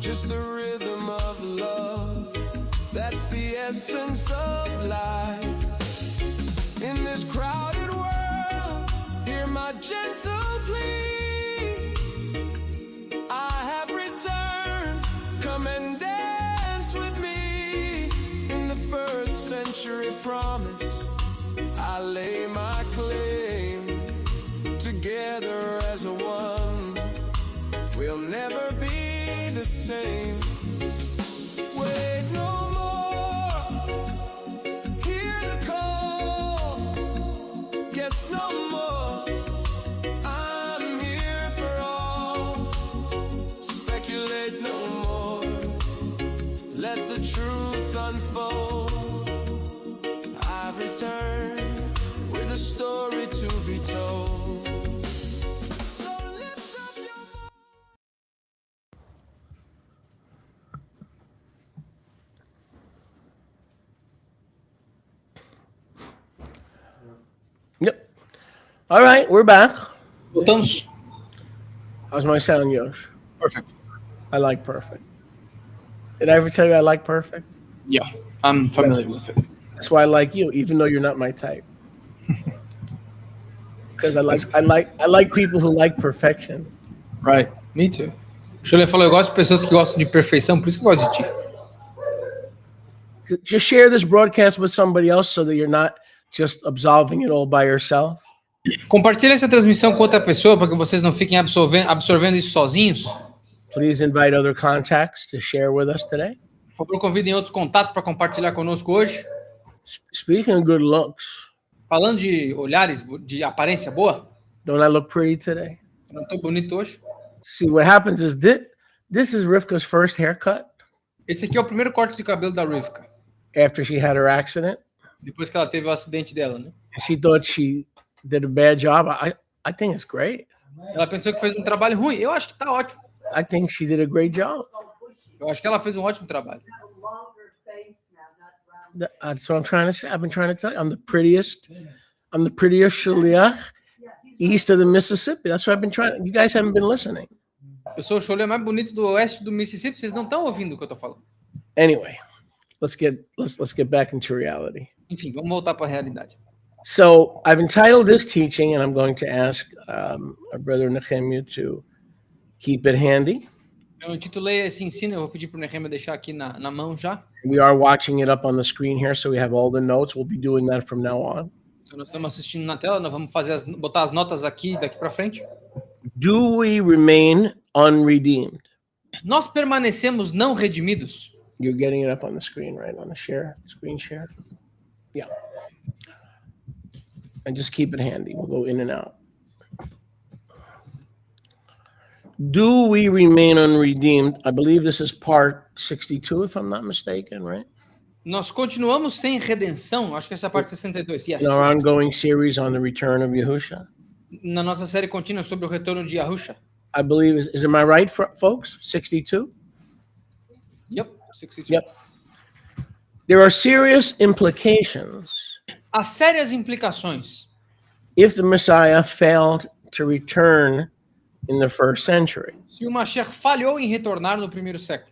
just the rhythm of love. That's the essence of life. In this crowded world, hear my gentle plea. I have returned, come and dance with me. In the first century promise, I lay my claim. Together as a one, we'll never be the same. Wait no more, hear the call. Guess no more, I'm here for all. Speculate no more, let the truth unfold. I've returned with a story to be told. So lift up your voice. Yep. All right, we're back. Voltamos? How's my sound, Yosh? Perfect. I like perfect. Did I ever tell you I like perfect? Yeah, I'm familiar with it. That's why I like you, even though you're not my type. Because I like people who like perfection. Right, me too. Julia falou, eu gosto de pessoas que gostam de perfeição, por isso que eu gosto de ti. Just share this broadcast with somebody else so that you're not just absolving it all by yourself. Compartilhe essa transmissão com outra pessoa para que vocês não fiquem absorvendo isso sozinhos. Please invite other contacts to share with us today. Por favor, convidem outros contatos para compartilhar conosco hoje. Speaking of good looks, Falando de olhares, de aparência boa, don't I look pretty today? eu não estou bonito hoje. See, what happens is this is Rivka's first haircut Esse aqui é o primeiro corte de cabelo da Rivka, after she had her accident. depois que ela teve o acidente dela, né? She thought she did a bad job. I think it's great. Ela pensou que fez um trabalho ruim. Eu acho que tá ótimo. I think she did a great job. Eu acho que ela fez um ótimo trabalho. That's what I'm trying to say. I've been trying to tell you. I'm the prettiest shliach east of the Mississippi. That's what I've been trying. You guys haven't been listening. Eu sou o cholê mais bonito do oeste do Mississippi. Vocês não estão ouvindo o que eu tô falando. Anyway, let's get back into reality. Enfim, vamos voltar para a realidade. So I've entitled this teaching, and I'm going to ask our brother Nehemiah to keep it handy. Eu intitulei esse ensino, eu vou pedir para o Nehemiah deixar aqui na mão já. We are watching it up on the screen here, so we have all the notes. We'll be doing that from now on. Então, nós estamos assistindo na tela, nós vamos botar as notas aqui daqui para frente. Do we remain unredeemed? Nós permanecemos não redimidos. You're getting it up on the screen, right? On the screen share. Yeah. And just keep it handy. We'll go in and out. Do we remain unredeemed? I believe this is part 62, if I'm not mistaken, right? Nós continuamos sem redenção. Acho que essa é a parte 62. Yes. In our ongoing series on the return of Yahusha. Na nossa série contínua sobre o retorno de Yahusha. I believe, is am I right, folks? 62? Yep, 62. Yep. There are serious implications Há sérias implicações if the Messiah failed to return in the first century. se o Mashiach falhou em retornar no primeiro século.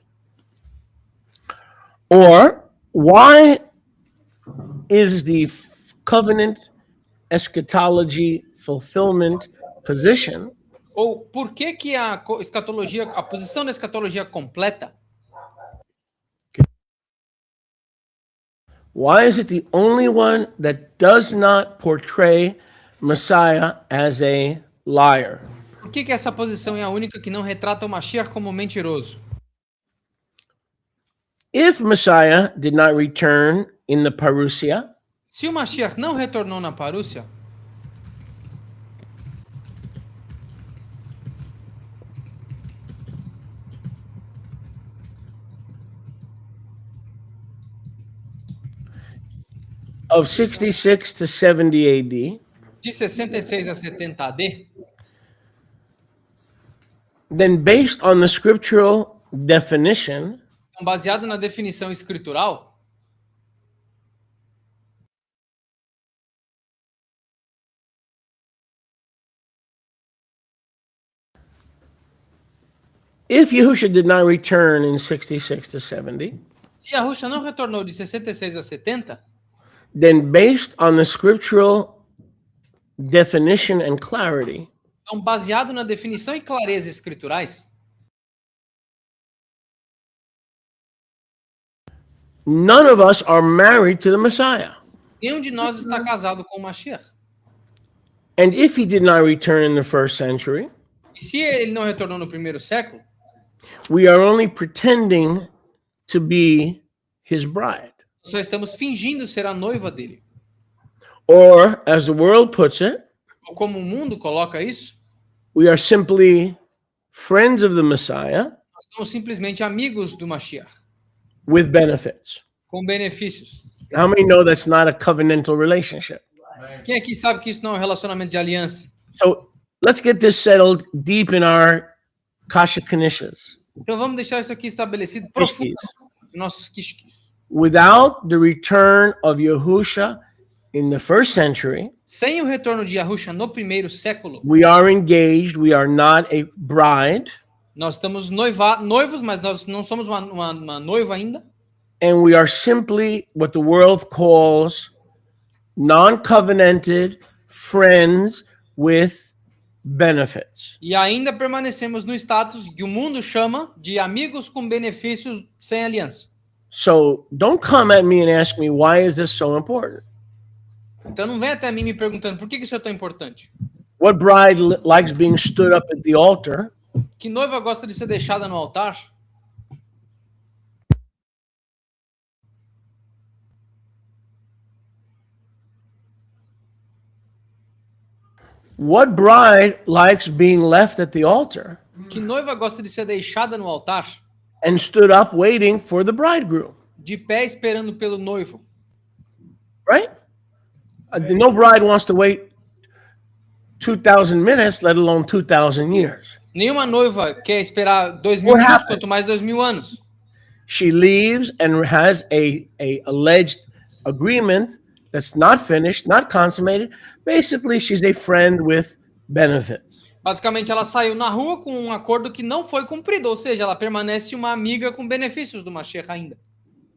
Or why is the covenant eschatology fulfillment position Ou por que a escatologia, a posição da escatologia completa, why is it the only one that does not portray Messiah as a liar? por que essa posição é a única que não retrata o Mashiach como mentiroso? If Messiah did not return in the parousia, Se o Mashiach não retornou na Parúcia, of 66 to 70 AD, de 66 a 70 AD, then based on the scriptural definition, então, baseado na definição escritural, if Yahusha did not return in 66 to 70, Se Yahusha não retornou de 66 a 70, then based on the scriptural definition and clarity, então baseado na definição e clareza escriturais, none of us are married to the Messiah. nenhum de nós está casado com o Mashiach. And if he did not return in the first century, E se ele não retornou no primeiro século, we are only pretending to be his bride. nós só estamos fingindo ser a noiva dele. Or, as the world puts it, Ou como o mundo coloca isso, we are simply friends of the Messiah nós somos simplesmente amigos do Mashiach, with benefits. com benefícios. How many know that's not a covenantal relationship? Quem aqui sabe que isso não é um relacionamento de aliança? So let's get this settled deep in our kasha kanishas. Então vamos deixar isso aqui estabelecido profundo nos nossos kishkis. Without the return of Yahusha in the first century, Sem o retorno de Yahusha no primeiro século, we are engaged, we are not a bride, nós estamos noivos, mas nós não somos uma noiva ainda. and we are simply what the world calls non-covenanted friends with benefits. E ainda permanecemos no status que o mundo chama de amigos com benefícios sem aliança. So don't come at me and ask me, why is this so important? Então não vem até mim me perguntando por que isso é tão importante. What bride likes being stood up at the altar Que noiva gosta de ser deixada no altar? What bride likes being left at the altar Que noiva gosta de ser deixada no altar? and stood up waiting for the bridegroom? De pé esperando pelo noivo. Right? No bride wants to wait 2,000 minutes, let alone 2,000 years. Nenhuma noiva quer esperar 2.000 What minutos, happened? quanto mais 2.000 anos. She leaves and has a alleged agreement that's not finished, not consummated. Basically, she's a friend with benefits. Basicamente, ela saiu na rua com um acordo que não foi cumprido, ou seja, ela permanece uma amiga com benefícios do Mashiach ainda.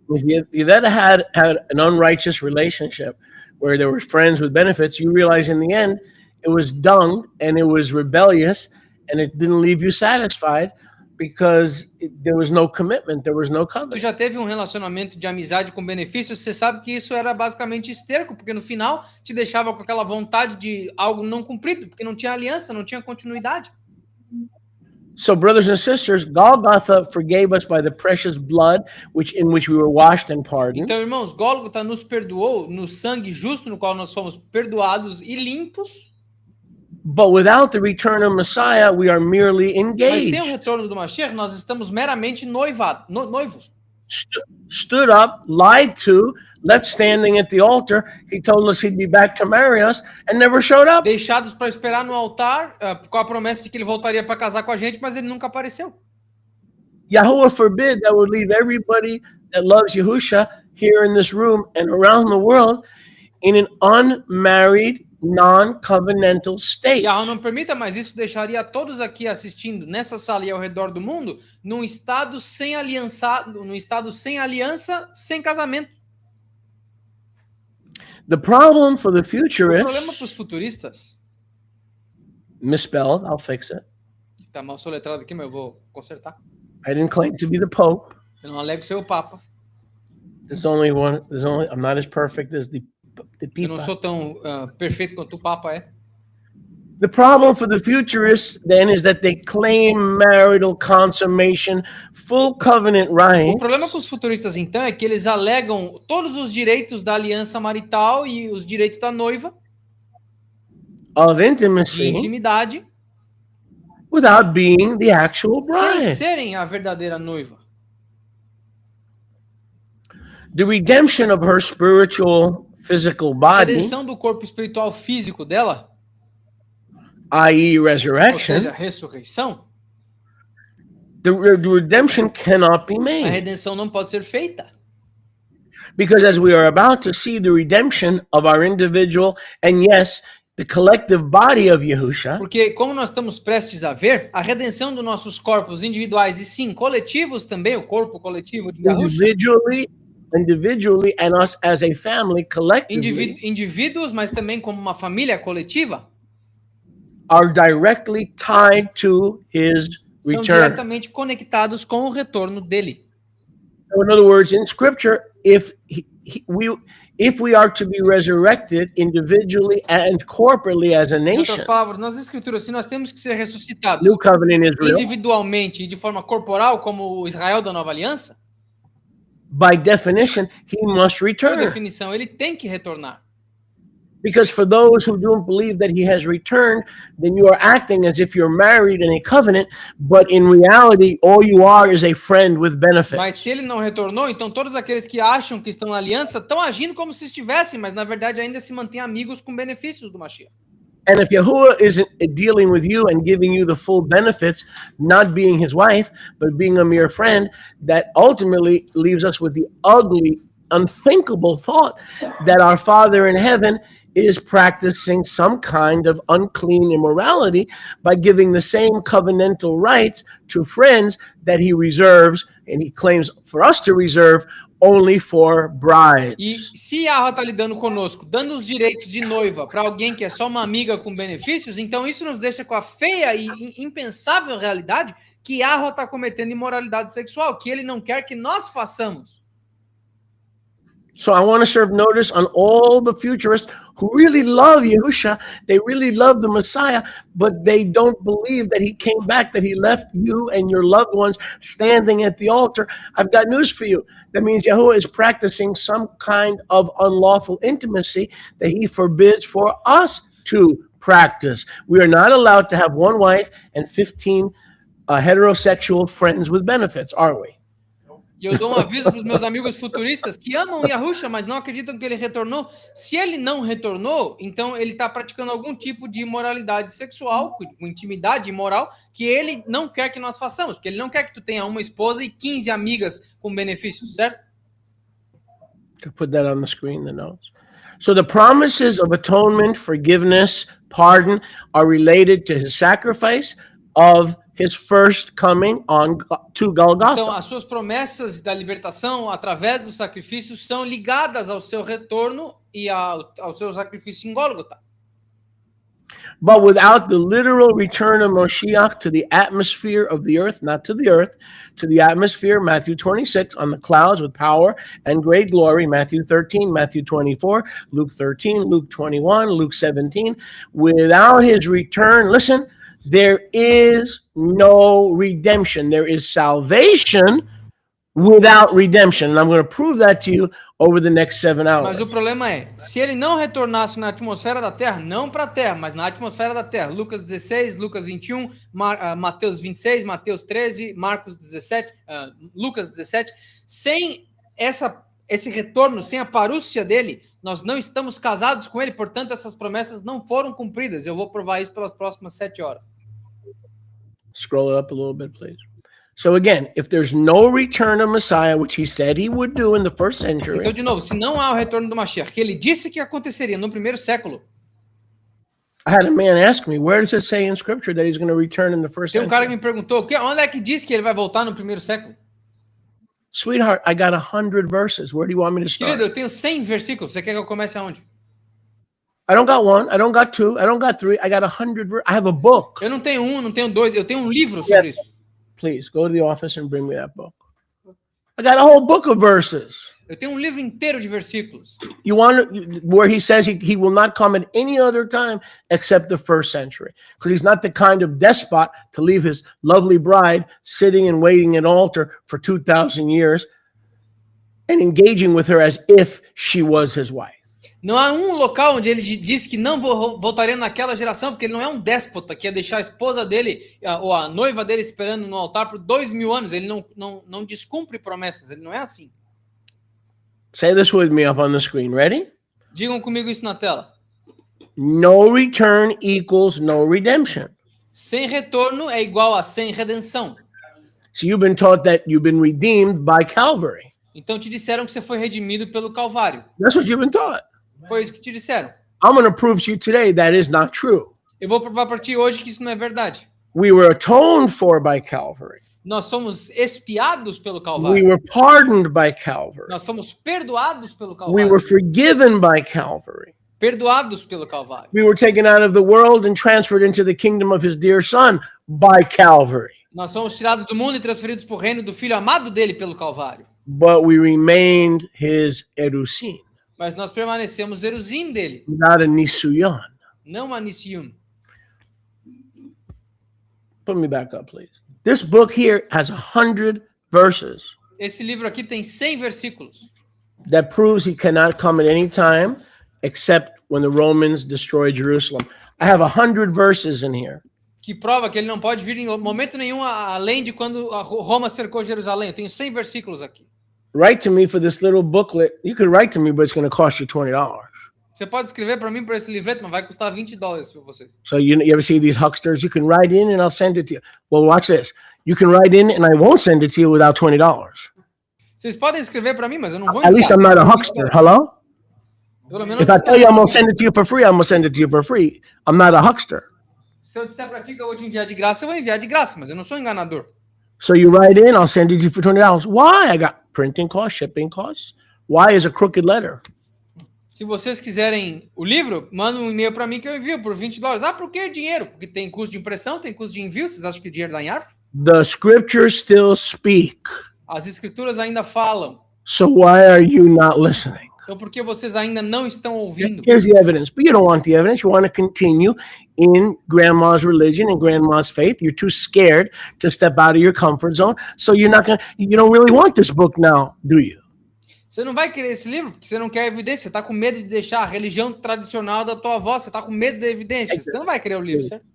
If you've ever had an unrighteous relationship where there were friends with benefits, you realize in the end it was dung and it was rebellious and it didn't leave you satisfied because there was no commitment, there was no Tu covenant. já teve um relacionamento de amizade com benefícios, você sabe que isso era basicamente esterco, porque no final te deixava com aquela vontade de algo não cumprido, porque não tinha aliança, não tinha continuidade. So, brothers and sisters, Golgotha forgave us by the precious blood in which we were washed and pardoned. Então, irmãos, Gólgota nos perdoou no sangue justo no qual nós fomos perdoados e limpos, But without the return of Messiah, we are merely mas sem o engaged. retorno do Mashiach, nós estamos meramente noivos. Stood up, lied to, left standing at the altar. He told us he'd be back to marry us and never showed up. Deixados para esperar no altar, com a promessa de que ele voltaria para casar com a gente, mas ele nunca apareceu. Yahuwah forbid that would leave everybody that loves Yahusha here in this room and around the world in an unmarried, non-covenantal state. Yahweh não permita, mas isso deixaria todos aqui assistindo nessa sala e ao redor do mundo num estado sem aliança, sem casamento. The problem for the O futurists, problema para os futuristas, misspelled, I'll fix it. tá mal soletrado aqui, mas eu vou consertar. I didn't claim to be the Pope. Eu não alego ser o Papa. I'm not as perfect as the Eu não people. sou tão perfeito quanto o Papa é. The problem for the futurists then is that they claim marital consummation, full covenant O rights, problema com os futuristas, então, é que eles alegam todos os direitos da aliança marital e os direitos da noiva, of de intimacy, intimidade, without being the actual sem bride. serem a verdadeira noiva. The redemption of her spiritual physical A body, redenção do corpo espiritual físico dela, i.e. ou resurrection, seja, a ressurreição, the redemption cannot be a made. redenção não pode ser feita. Because as we are about to see the redemption of our individual, and yes, the collective body of Yahusha Porque, como nós estamos prestes a ver, a redenção dos nossos corpos individuais e sim coletivos também, o corpo coletivo de Yahusha, individually and us as a family collectively indivíduos, mas também como uma família coletiva, are directly tied to his são return. diretamente conectados com o retorno dele. So in other words, in Scripture, if we are to be resurrected individually and corporately as a Em nation, outras palavras, nas escrituras, se nós temos que ser ressuscitados New Covenant Israel, individualmente e de forma corporal, como o Israel da Nova Aliança, by definition, he must por return. definição, ele tem que retornar. Because for those who don't believe that he has returned, then you are acting as if you're married in a covenant, but in reality, all you are is a friend with benefits. Mas se ele não retornou, então todos aqueles que acham que estão na aliança estão agindo como se estivessem, mas na verdade ainda se mantêm amigos com benefícios do Mashiach. And if Yahuwah isn't dealing with you and giving you the full benefits, not being his wife, but being a mere friend, that ultimately leaves us with the ugly, unthinkable thought that our Father in heaven is practicing some kind of unclean immorality by giving the same covenantal rights to friends that he reserves, and he claims for us to reserve, only for brides. E se Yahweh está lidando conosco, dando os direitos de noiva para alguém que é só uma amiga com benefícios, então isso nos deixa com a feia e impensável realidade que Yahweh está cometendo imoralidade sexual, que ele não quer que nós façamos. So I want to serve notice on all the futurists who really love Yahusha, they really love the Messiah, but they don't believe that he came back, that he left you and your loved ones standing at the altar. I've got news for you. That means Yahuwah is practicing some kind of unlawful intimacy that he forbids for us to practice. We are not allowed to have one wife and 15 heterosexual friends with benefits, are we? E eu dou um aviso para os meus amigos futuristas que amam Yahusha, mas não acreditam que ele retornou. Se ele não retornou, então ele está praticando algum tipo de imoralidade sexual, com intimidade imoral, que ele não quer que nós façamos, porque ele não quer que tu tenha uma esposa e 15 amigas com benefícios, certo? Could put that on the screen, the notes. So the promises of atonement, forgiveness, pardon are related to his sacrifice of his first coming to Golgotha. Então, as suas promessas da libertação através dos sacrifícios são ligadas ao seu retorno e ao seu sacrifício em Gólgota. But without the literal return of Moshiach to the atmosphere of the earth, not to the earth, to the atmosphere, Matthew 26, on the clouds with power and great glory, Matthew 13, Matthew 24, Luke 13, Luke 21, Luke 17. Without his return, listen, there is no redemption. There is salvation without redemption. And I'm going to prove that to you over the next 7 hours. Mas o problema é, se ele não retornasse na atmosfera da Terra, não para a Terra, mas na atmosfera da Terra, Lucas 16, Lucas 21, Mateus 26, Mateus 13, Marcos 17, Lucas 17, sem esse retorno, sem a parúcia dele, nós não estamos casados com ele, portanto essas promessas não foram cumpridas. Eu vou provar isso pelas próximas 7 horas. Scroll it up a little bit, please. So again, if there's no return of Messiah, which he said he would do in the first century. Então, de novo, se não há o retorno do Mashiach, que ele disse que aconteceria no primeiro século. I had a man ask me, where does it say in scripture that he's going to return in the first Tem um cara que century? me perguntou, onde é que diz que ele vai voltar no primeiro século? Sweetheart, I got 100 verses. Where do you want me to start? Querido, eu tenho 100 versículos. Você quer que eu comece aonde? I don't got one. I don't got two. I don't got three. I got 100 verses. I have a book. Eu não tenho um, não tenho dois. Eu tenho um livro sobre isso. Please go to the office and bring me that book. I got a whole book of verses. Eu tenho um livro inteiro de versículos. You want where he says he will not come at any other time except the first century, because he's not the kind of despot to leave his lovely bride sitting and waiting at an altar for 2,000 years and engaging with her as if she was his wife. Não há um local onde ele diz que não voltaria naquela geração, porque ele não é um déspota que ia deixar a esposa dele ou a noiva dele esperando no altar por 2.000 anos. Ele não descumpre promessas, ele não é assim. Say this with me up on the screen. Ready? Digam comigo isso na tela. No return equals no redemption. Sem retorno é igual a sem redenção. So you've been taught that you've been redeemed by Calvary. Então te disseram que você foi redimido pelo Calvário. That's what you've been taught. Foi isso que te disseram. I'm going to prove to you today that is not true. Eu vou provar para ti hoje que isso não é verdade. We were atoned for by Calvary. Nós somos expiados pelo We Calvário. were pardoned by Calvary. Nós somos perdoados pelo We Calvário. were forgiven by Calvary. Perdoados pelo Calvário. We were taken out of the world and transferred into the kingdom of his dear son by Calvary. Nós somos tirados do mundo e transferidos para o reino do Filho amado dele pelo Calvário. But we remained his erusin, Mas nós permanecemos Eruzim dele, not a nisuyan. não Anisium. Put me back up, please. This book here has 100 verses Esse livro aqui tem 100 versículos. that proves he cannot come at any time except when the Romans destroy Jerusalem. I have 100 verses in here. Que prova que ele não pode vir em momento nenhum além de quando a Roma cercou Jerusalém. Eu tenho 100 versículos aqui. Write to me for this little booklet. You could write to me, but it's going to cost you $20. Você pode escrever para mim por esse livreto, mas vai custar $20 para vocês. So you ever see these hucksters? You can write in and I'll send it to you. Well, watch this. You can write in and I won't send it to you without $20. Vocês podem escrever para mim, mas eu não vou At least I'm not a huckster. Hello? Pelo menos If I tell you I'm going to send it to you for free, I'm going to send it to you for free. I'm not a huckster. se eu disser para ti que eu vou te enviar de graça, eu vou enviar de graça, mas eu não sou enganador. So you write in, I'll send it to you for $20. Why? I got printing costs, shipping costs. Why is a crooked letter? Se vocês quiserem o livro, manda um e-mail para mim que eu envio por $20. Ah, por que dinheiro? Porque tem custo de impressão, tem custo de envio. Vocês acham que o dinheiro dá em árvore? The scriptures still speak. As escrituras ainda falam. So why are you not listening? Então por que vocês ainda não estão ouvindo? Here's the evidence. But you don't want the evidence. You want to continue in grandma's religion and grandma's faith. You're too scared to step out of your comfort zone. So you don't really want this book now, do you? Você não vai querer esse livro porque você não quer evidência. Você está com medo de deixar a religião tradicional da tua avó. Você está com medo da evidência. Você não vai querer o livro, certo?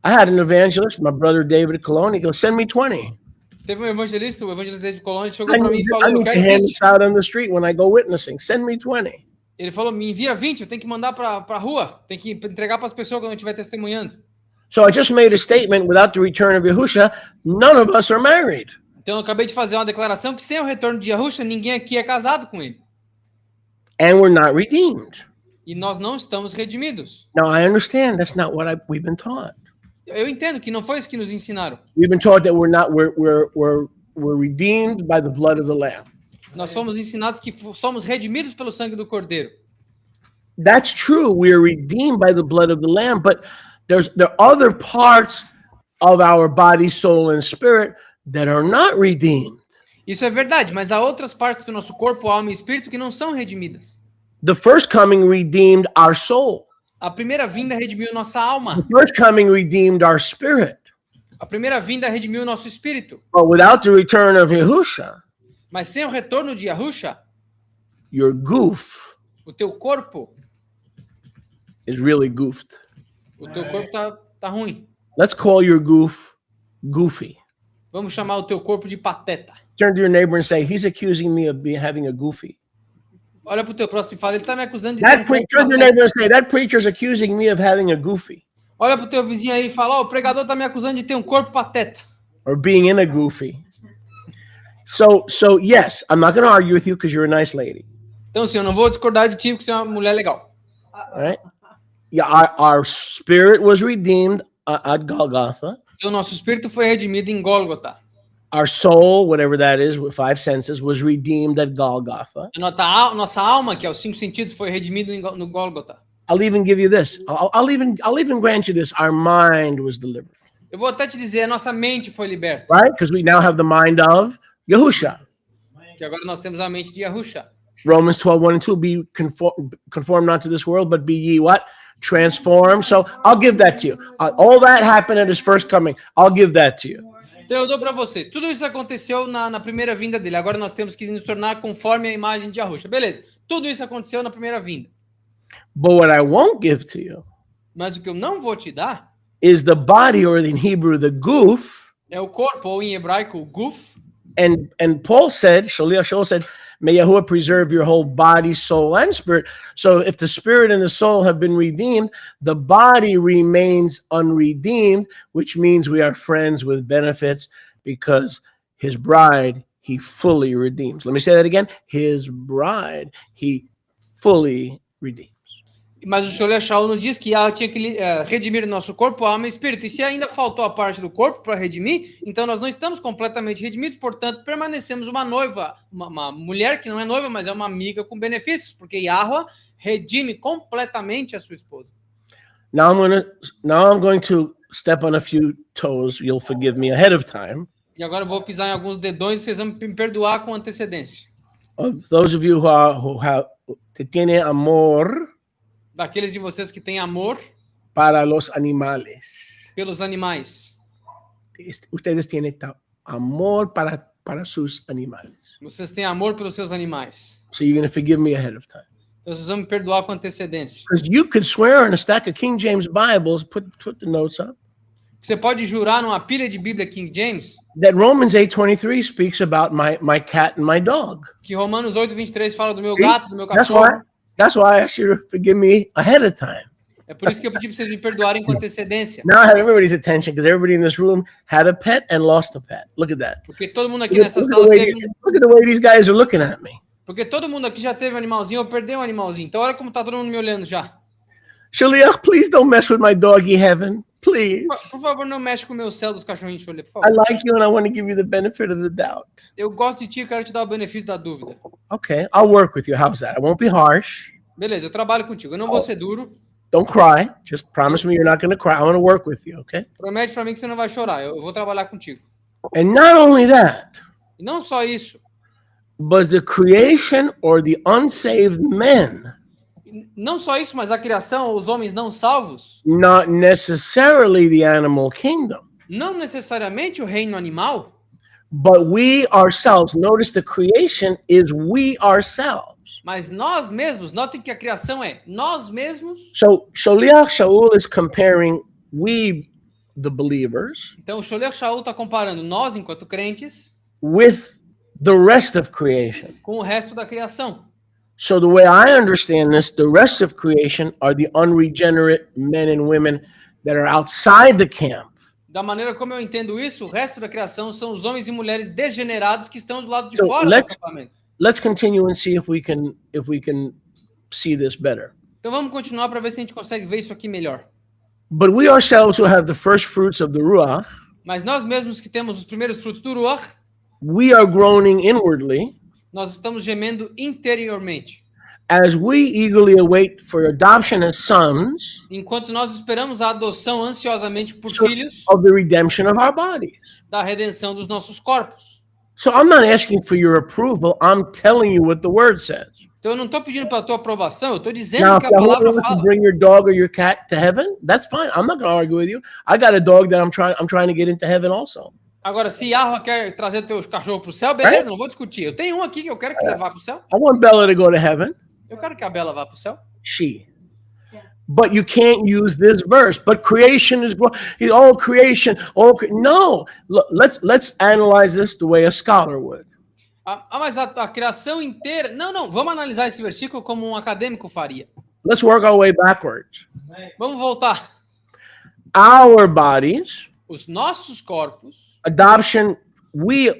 I had an evangelist, my brother David Colon. He goes, send me 20. Teve um evangelista, o evangelista David Colon, ele chegou I para mim e need falou, eu to quero hand 20. this out on the street when I go witnessing. Send me 20. Ele falou, me envia 20, eu tenho que mandar para a rua. Tem que entregar para as pessoas quando eu estiver testemunhando. So I just made a statement, without the return of Yahusha, none of us are married. Então eu acabei de fazer uma declaração que sem o retorno de Yahusha, ninguém aqui é casado com ele. And we're not redeemed. E nós não estamos redimidos. Now I understand that's not what we've been taught. Eu entendo que não foi isso que nos ensinaram. We've been taught that we're redeemed by the blood of the Lamb. Nós fomos ensinados que somos redimidos pelo sangue do Cordeiro. That's true. We are redeemed by the blood of the Lamb, but there are other parts of our body, soul, and spirit that are not redeemed. Isso é verdade, mas há outras partes do nosso corpo, alma e espírito que não são redimidas. The first coming redeemed our soul. A primeira vinda redimiu nossa alma. The first coming redeemed our spirit. A primeira vinda redimiu nosso espírito. But without the return of Yahusha, Mas sem o retorno de Yahusha, your goof o teu corpo, is really goofed. o teu corpo tá ruim. Let's call your goof goofy. Vamos chamar o teu corpo de pateta. Turn to your neighbor and say, he's accusing me of having a goofy. Olha pro teu próximo e fala, ele tá me acusando de ter um corpo Turn to your pateta. neighbor and say, that preacher's accusing me of having a goofy. Olha pro teu vizinho aí e fala, o pregador tá me acusando de ter um corpo pateta. Or being in a goofy. So yes, I'm not going to argue with you because you're a nice lady. Então, assim, eu não vou discordar de ti porque você é uma mulher legal. All right? Yeah, our spirit was redeemed at Golgotha. Então, nosso espírito foi redimido em Gólgota. Our soul, whatever that is, with 5 senses, was redeemed at Golgotha. Nossa alma, que é os 5 sentidos, foi redimido no Gólgota. I'll even give you this. I'll even grant you this. Our mind was delivered. Eu vou até te dizer, a nossa mente foi liberta. Right? Because we now have the mind of Yahusha. Que agora nós temos a mente de Yahusha. Romans 12:1 and 2, be conformed not to this world, but be ye what? Transformed. So I'll give that to you. All that happened at his first coming. I'll give that to you. Então eu dou para vocês. Tudo isso aconteceu na primeira vinda dele. Agora nós temos que nos tornar conforme a imagem de Yahusha. Beleza. Tudo isso aconteceu na primeira vinda. But what I won't give to you Mas o que eu não vou te dar is the body, or in Hebrew, the goof. é o corpo, ou em hebraico, o guf. And Paul said, Shaul said, may Yahuwah preserve your whole body, soul, and spirit. So if the spirit and the soul have been redeemed, the body remains unredeemed, which means we are friends with benefits because his bride, he fully redeems. Let me say that again. His bride, he fully redeems. Mas o Sholer Shaul nos diz que ela tinha que redimir o nosso corpo, alma e espírito. E se ainda faltou a parte do corpo para redimir, então nós não estamos completamente redimidos, portanto, permanecemos uma noiva, uma mulher que não é noiva, mas é uma amiga com benefícios, porque Yahweh redime completamente a sua esposa. Now I'm going to step on a few toes. You'll forgive me ahead of time. E agora eu vou pisar em alguns dedões e vocês vão me perdoar com antecedência. Of those of you que tienen amor Daqueles de vocês que têm amor para los animales. pelos animais. Ustedes tienen amor para sus animales. Vocês têm amor pelos seus animais. So you're going to forgive me ahead of time. Então vocês vão me perdoar com antecedência. Because you could swear on a stack of King James Bibles, put the notes up, Você pode jurar numa pilha de Bíblia King James that Romans 8:23 speaks about my cat and my dog. que Romanos 8:23 fala do meu See? gato, do meu That's cachorro. why I asked you to forgive me ahead of time. É por isso que eu pedi para vocês me perdoarem com antecedência. Now I have everybody's attention because everybody in this room had a pet and lost a pet. Look at that. Porque todo mundo aqui Look nessa at sala teve... look at the way these guys are looking at me. Porque todo mundo aqui já teve um animalzinho ou perdeu um animalzinho. Então olha como tá todo mundo me olhando já. Shaliach, please don't mess with my doggy heaven. Please. Por favor, não mexe com o meu céu dos cachorrinhos, Cholê, por I favor. like you and I want to give you the benefit of the doubt. Eu gosto de ti e quero te dar o benefício da dúvida. Okay, I'll work with you. How's that? I won't be harsh. Beleza, eu trabalho contigo. Eu não vou ser duro. Don't cry. Just promise me you're not going to cry. I want to work with you, okay? Promete pra mim que você não vai chorar. Eu vou trabalhar contigo. And not only that, E não só isso. but the creation or the unsaved men, Não só isso, mas a criação, os homens não salvos, not necessarily the animal kingdom, não necessariamente o reino animal, but we ourselves. Notice the creation is we ourselves. mas nós mesmos. Notem que a criação é nós mesmos. So Sholiach Shaul is comparing we, the believers, Então o Sholer Shaul está comparando nós, enquanto crentes, with the rest of creation. com o resto da criação. So the way I understand this, the rest of creation are the unregenerate men and women that are outside the camp. Da maneira como eu entendo isso, o resto da criação são os homens e mulheres degenerados que estão do lado de So fora do acampamento. let's continue and see if we can see this better. Então vamos continuar para ver se a gente consegue ver isso aqui melhor. But we ourselves who have the first fruits of the Ruach, Mas nós mesmos que temos os primeiros frutos do Ruach, we are groaning inwardly nós estamos gemendo interiormente. as we eagerly await for adoption as sons Enquanto nós esperamos a adoção ansiosamente por So- filhos of the redemption of our bodies. da redenção dos nossos corpos. So I'm not asking for your approval. I'm telling you what the word says. Então eu não estou pedindo para a tua aprovação, eu estou dizendo Now, que if a you palavra want to fala. bring your dog or your cat to heaven, that's fine. I'm not going to argue with you. I got a dog that I'm trying to get into heaven also. Agora, se Yahweh quer trazer teu cachorro para o céu, beleza, Right? não vou discutir. Eu tenho um aqui que eu quero que levar para o céu. I want Bella to go to heaven. Eu quero que a Bela vá para o céu. She. But you can't use this verse. But creation is all creation. No. Look, let's analyze this the way a scholar would. Mas a criação inteira... Não, vamos analisar esse versículo como um acadêmico faria. Let's work our way backwards. Vamos voltar. Our bodies, Os nossos corpos, adoption. We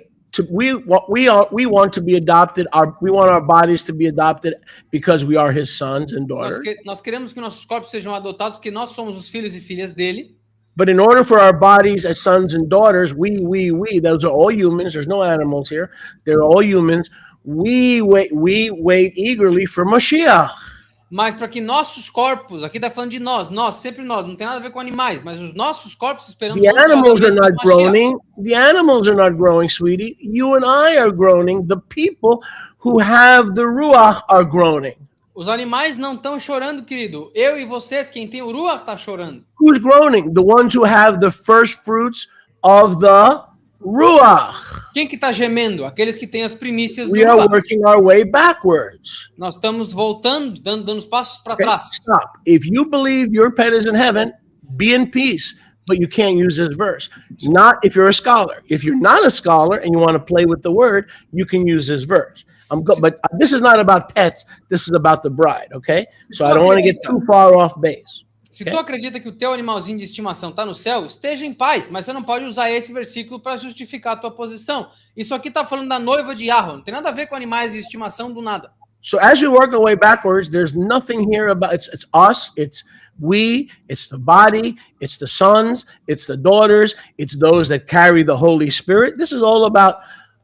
want to be adopted. We want our bodies to be adopted because we are His sons and daughters. nós queremos que nossos corpos sejam adotados porque nós somos os filhos e filhas dele. But in order for our bodies as sons and daughters, we, those are all humans. There's no animals here. They're all humans. We wait eagerly for Mashiach. Mas para que nossos corpos, aqui está falando de nós, sempre nós, não tem nada a ver com animais, mas os nossos corpos esperamos The animals are ansiosamente not por Mashiach. groaning. The animals are not growing, sweetie. You and I are groaning. The people who have the Ruach are groaning. Os animais não estão chorando, querido. Eu e vocês, quem tem o Ruach, está chorando. Who's groaning? The ones who have the first fruits of the Ruach. Quem que está gemendo? Aqueles que têm as primícias do We are Ruach. working our way backwards. Nós estamos voltando, dando os passos para trás. Stop. If you believe your pet is in heaven, be in peace. But you can't use this verse. Not if you're a scholar. If you're not a scholar and you want to play with the word, you can use this verse. But this is not about pets. This is about the bride, okay? So I don't want to get too far off base. Se tu acredita que o teu animalzinho de estimação está no céu, esteja em paz, mas você não pode usar esse versículo para justificar a tua posição. Isso aqui está falando da noiva de Yahweh, não tem nada a ver com animais de estimação do nada. So as we work our way backwards, there's nothing here about it's us, it's we, it's the body, it's the sons, it's the daughters, it's those that carry the Holy Spirit. This is all about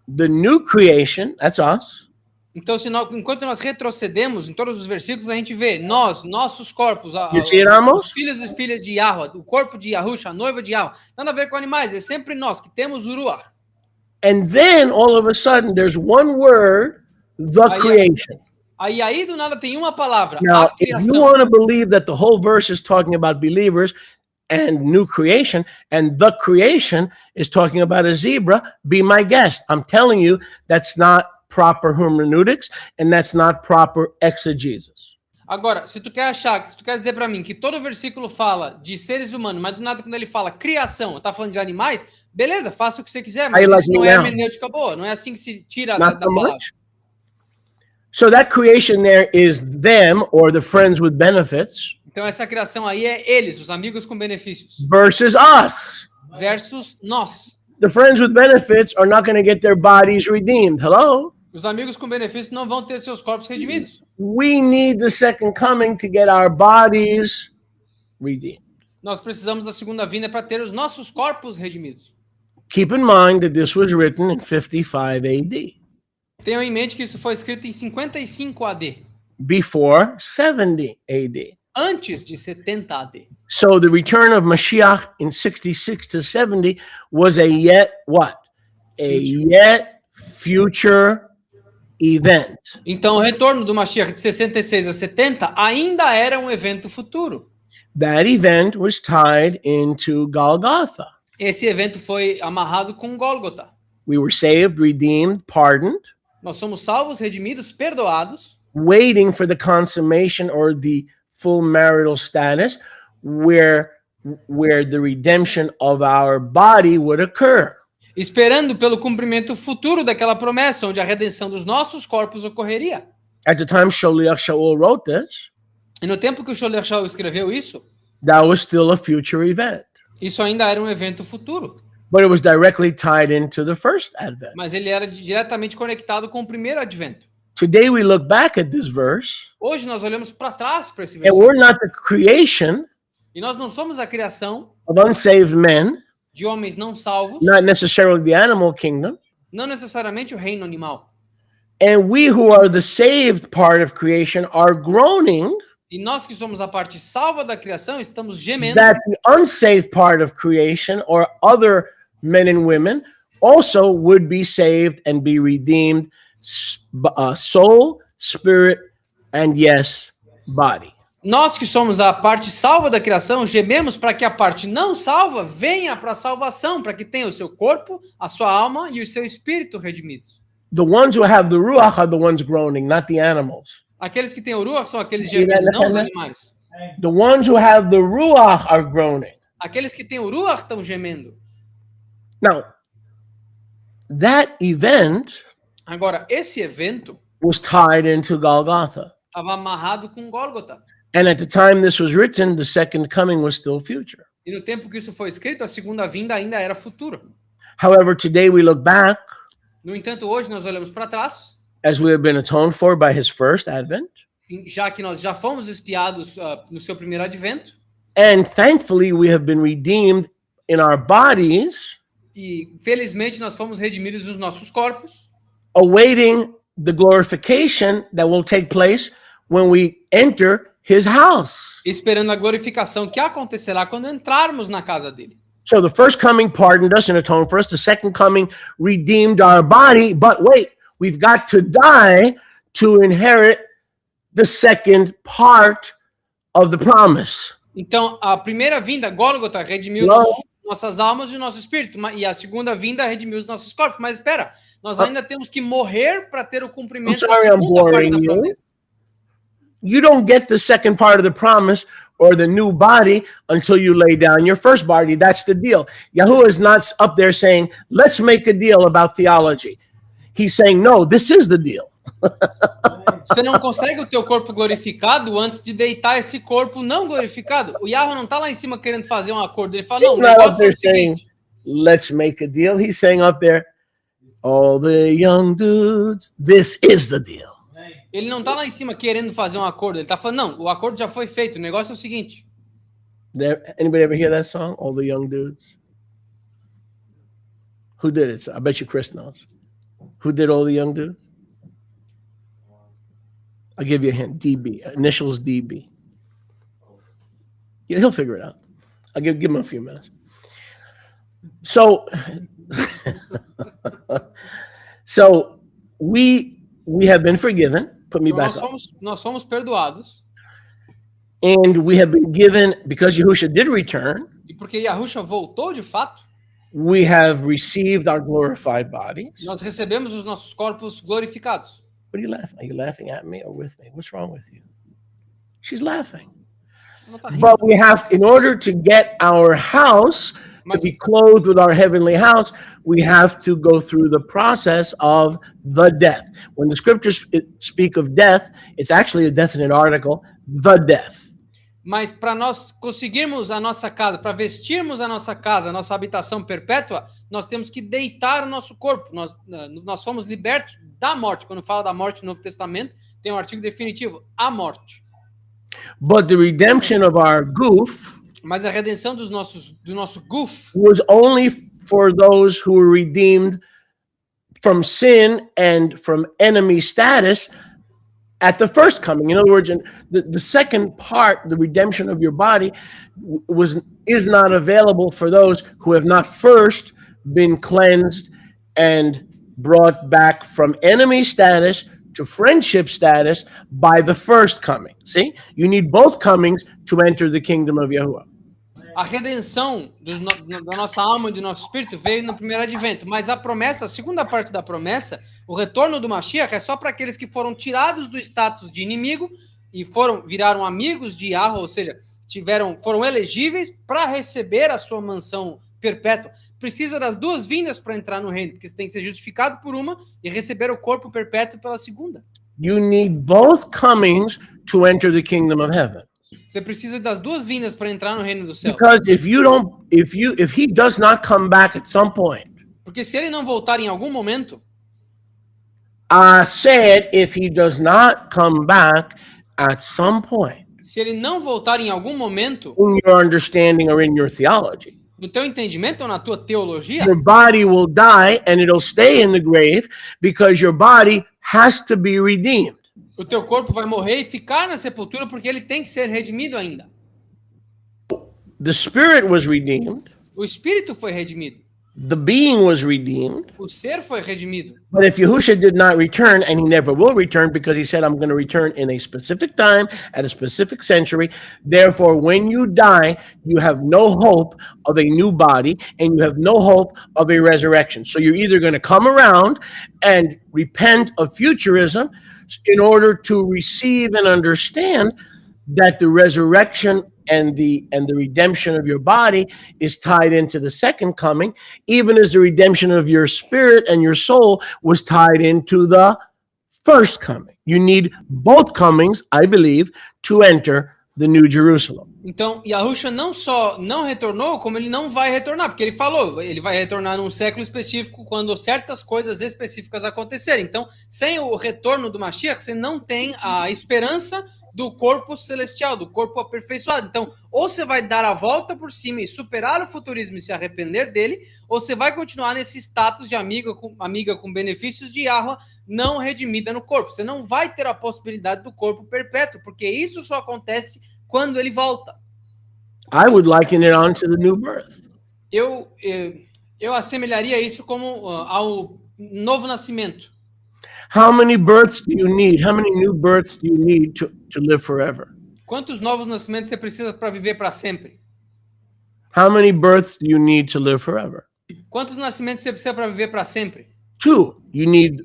the new creation, that's us. Então, enquanto nós retrocedemos em todos os versículos, a gente vê nós, nossos corpos, os filhos e filhas de Yahweh, o corpo de Yahusha, a noiva de Yahweh. Nada a ver com animais, é sempre nós que temos o Ruach. And then, all of a sudden, there's one word, the creation. Aí do nada tem uma palavra, Now, a criação. if you want to believe that the whole verse is talking about believers and new creation, and the creation is talking about a zebra, be my guest. I'm telling you, that's not proper hermeneutics, and that's not proper exegesis. Agora, se tu quer dizer para mim que todo versículo fala de seres humanos, mas do nada quando ele fala criação, tá falando de animais, beleza, faça o que você quiser, mas isso não é hermenêutica boa, não é assim que se tira da palavra. So that creation there is them, or the friends with benefits. Então essa criação aí é eles, os amigos com benefícios. Versus us. Versus nós. The friends with benefits are not going to get their bodies redeemed. Hello? Os amigos com benefícios não vão ter seus corpos redimidos. We need the second coming to get our bodies redeemed. Nós precisamos da segunda vinda para ter os nossos corpos redimidos. Keep in mind that this was written in 55 AD. Tenham em mente que isso foi escrito em 55 AD. Before 70 AD. Antes de 70 AD. So the return of Mashiach in 66 to 70 was a yet what? Yet future event. Então o retorno do Mashiach de 66 a 70 ainda era um evento futuro. That event was tied into Golgotha. Esse evento foi amarrado com Gólgota. We were saved, redeemed, pardoned. Nós somos salvos, redimidos, perdoados. Waiting for the consummation or the full marital status where the redemption of our body would occur. Esperando pelo cumprimento futuro daquela promessa, onde a redenção dos nossos corpos ocorreria. At the time Sholiach Shaul wrote this, e no tempo que o Sholiach Shaul escreveu isso, that was still a future event. Isso ainda era um evento futuro. But it was directly tied into the first advent. Mas ele era diretamente conectado com o primeiro advento. Today we look back at this verse. Hoje nós olhamos para trás para esse versículo. versículo. And we're not the creation. E nós não somos a criação of unsaved men. De homens não salvos. Not necessarily the animal kingdom. Não necessariamente o reino animal. And we who are the saved part of creation are groaning. E nós que somos a parte salva da criação estamos gemendo. That the unsaved part of creation or other men and women also would be saved and be redeemed, soul, spirit, and yes, body. Nós que somos a parte salva da criação, gememos para que a parte não salva venha para a salvação, para que tenha o seu corpo, a sua alma e o seu espírito redimidos. The ones who have the ruach are the ones groaning, not the animals. Aqueles que têm o ruach são aqueles gemendo, não os animais. The ones who have the ruach are groaning. Aqueles que têm o ruach estão gemendo. Now, that event agora esse evento was tied into Golgotha. Estava amarrado com Gólgota. And at the time this was written, the second coming was still future. E no tempo que isso foi escrito, a segunda vinda ainda era futuro. However, today we look back. No entanto, hoje nós olhamos para trás. As we have been atoned for by his first advent. Já que nós já fomos expiados no seu primeiro advento. And thankfully we have been redeemed in our bodies. E felizmente nós fomos redimidos nos nossos corpos. Awaiting the glorification that will take place when we enter his house. Esperando a glorificação que acontecerá quando entrarmos na casa dele. So the first coming pardoned us and atoned for us. The second coming redeemed our body. But wait, we've got to die to inherit the second part of the promise. Então, a primeira vinda, Gólgota, redimiu nossas almas e o nosso espírito. E a segunda vinda redimiu os nossos corpos. Mas espera, nós ainda temos que morrer para ter o cumprimento da segunda parte da promessa. You don't get the second part of the promise or the new body until you lay down your first body. That's the deal. Yahuwah is not up there saying, let's make a deal about theology. He's saying, no, this is the deal. Você não consegue o teu corpo glorificado antes de deitar esse corpo não glorificado. O Yahweh não está lá em cima querendo fazer um acordo. Ele fala, não, o negócio é o seguinte. Let's make a deal. He's saying up there, all the young dudes, this is the deal. Ele não tá lá em cima querendo fazer um acordo. Ele tá falando, não, o acordo já foi feito. O negócio é o seguinte. Anybody ever hear that song? All the Young Dudes? Who did it? I bet you Chris knows. Who did All the Young Dudes? I'll give you a hint. DB. Initials DB. Yeah, he'll figure it out. I'll give him a few minutes. So, so we have been forgiven. Put me Então, back up. nós somos perdoados. And we have been given, because Yahusha did return, E porque Yahusha voltou de fato, we have received our glorified bodies. nós recebemos os nossos corpos glorificados. What are you laughing? Are you laughing at me or with me? What's wrong with you? She's laughing. Não tá rindo. But we have, in order to get our house, to be clothed with our heavenly house, we have to go through the process of the death. When the scriptures speak of death, it's actually a definite article, the death. Mas para nós conseguirmos a nossa casa, para vestirmos a nossa casa, a nossa habitação perpétua, nós temos que deitar o nosso corpo. Nós somos libertos da morte. Quando fala da morte no Novo Testamento, tem um artigo definitivo, a morte. But the redemption of our goof, mas a redenção do nosso goof was only for those who were redeemed from sin and from enemy status at the first coming. In other words, the second part, the redemption of your body, is not available for those who have not first been cleansed and brought back from enemy status to friendship status by the first coming. See? You need both comings to enter the kingdom of Yahuwah. A redenção da nossa alma e do nosso espírito veio no primeiro advento, mas a promessa, a segunda parte da promessa, o retorno do Mashiach é só para aqueles que foram tirados do status de inimigo e viraram amigos de Yahweh, ou seja, foram elegíveis para receber a sua mansão perpétua. Precisa das duas vindas para entrar no reino, porque você tem que ser justificado por uma e receber o corpo perpétuo pela segunda. You need both comings to enter the kingdom of heaven. Você precisa das duas vindas para entrar no reino do céu. Because if he does not come back at some point. Porque se ele não voltar em algum momento, I said if he does not come back at some point. Se ele não voltar em algum momento, in your understanding or in your theology, no teu entendimento ou na tua teologia, your body will die and it'll stay in the grave because your body has to be redeemed. O teu corpo vai morrer e ficar na sepultura porque ele tem que ser redimido ainda. The spirit was redeemed. O espírito foi redimido. The being was redeemed. O ser foi redimido. But if Yahusha did not return, and he never will return because he said, I'm going to return in a specific time, at a specific century. Therefore, when you die, you have no hope of a new body and you have no hope of a resurrection. So you're either going to come around and repent of futurism in order to receive and understand that the resurrection and the redemption of your body is tied into the second coming, even as the redemption of your spirit and your soul was tied into the first coming. You need both comings, I believe, to enter the New Jerusalem. Então, Yahusha não só não retornou, como ele não vai retornar, porque ele falou, ele vai retornar num século específico quando certas coisas específicas acontecerem. Então, sem o retorno do Mashiach, você não tem a esperança do corpo celestial, do corpo aperfeiçoado. Então, ou você vai dar a volta por cima e superar o futurismo e se arrepender dele, ou você vai continuar nesse status de amiga com benefícios de Yahweh não redimida no corpo. Você não vai ter a possibilidade do corpo perpétuo, porque isso só acontece quando ele volta. I would liken it on to the new birth. Eu assemelharia isso como ao novo nascimento. How many births do you need? How many new births do you need to live forever? Quantos novos nascimentos você precisa para viver para sempre? How many births do you need to live forever? Quantos nascimentos você precisa para viver para sempre? 2. You need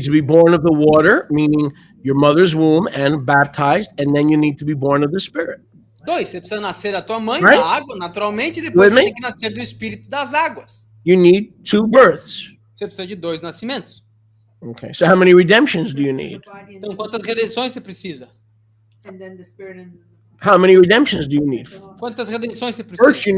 to be born of the water, meaning your mother's womb, and baptized, and then you need to be born of the Spirit. 2. Você precisa nascer da tua mãe, Right? da água, naturalmente, e depois With você me? tem que nascer do Espírito das águas. You need 2 births. Você precisa de 2 nascimentos. Okay, so how many redemptions do you need? Então, quantas redenções você precisa? How many redemptions do you need? Quantas redenções você First, precisa?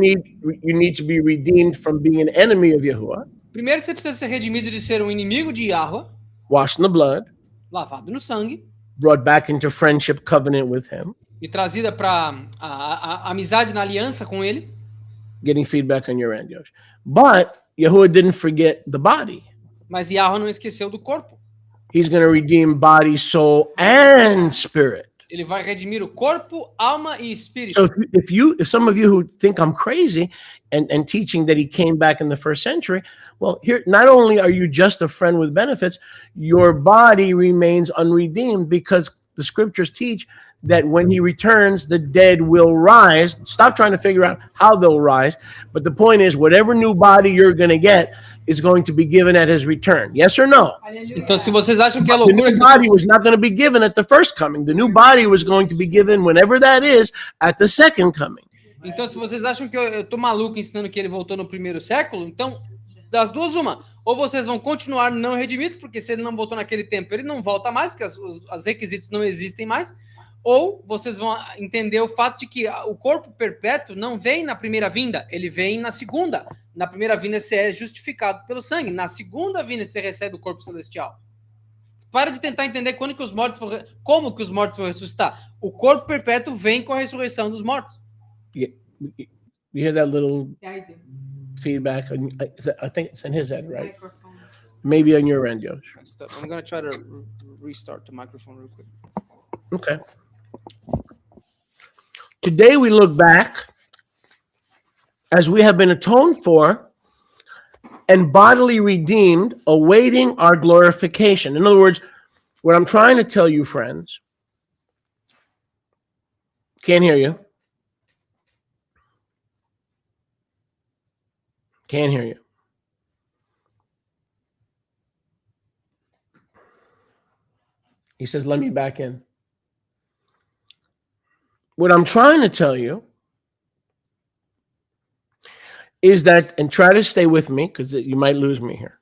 you need to be redeemed from being an enemy of Yahuwah, Primeiro, você precisa ser redimido de ser um inimigo de Yahweh, washed in the blood, lavado no sangue, brought back into friendship covenant with him, e trazida para a amizade na aliança com ele. getting feedback on your end, Yosh. But Yahuwah didn't forget the body. Mas Yahweh não esqueceu do corpo. He's going to redeem body, soul, and spirit. Ele vai redimir o corpo, alma e espírito. So if some of you who think I'm crazy and teaching that he came back in the first century, well, here, not only are you just a friend with benefits, your body remains unredeemed because the scriptures teach that when he returns, the dead will rise. Stop trying to figure out how they'll rise. But the point is, whatever new body you're going to get is going to be given at his return. Yes or no? Então, se vocês acham que é The loucura, new body was not going to be given at the first coming. The new body was going to be given whenever that is at the second coming. então se vocês acham que eu tô maluco ensinando que ele voltou no primeiro século, então das duas uma, ou vocês vão continuar não redimidos, porque se ele não voltou naquele tempo, ele não volta mais, porque os requisitos não existem mais. Ou vocês vão entender o fato de que o corpo perpétuo não vem na primeira vinda, ele vem na segunda. Na primeira vinda você é justificado pelo sangue, na segunda vinda você recebe o corpo celestial. Para de tentar entender como que os mortos vão ressuscitar. O corpo perpétuo vem com a ressurreição dos mortos. You hear that little feedback? I think it's in his head, right? Maybe on your end, Yosh. I'm going to try to restart the microphone real quick. Okay. Today we look back as we have been atoned for and bodily redeemed, awaiting our glorification. In other words, what I'm trying to tell you, friends, can't hear you. Can't hear you. He says, let me back in. What I'm trying to tell you is that, and try to stay with me because you might lose me here.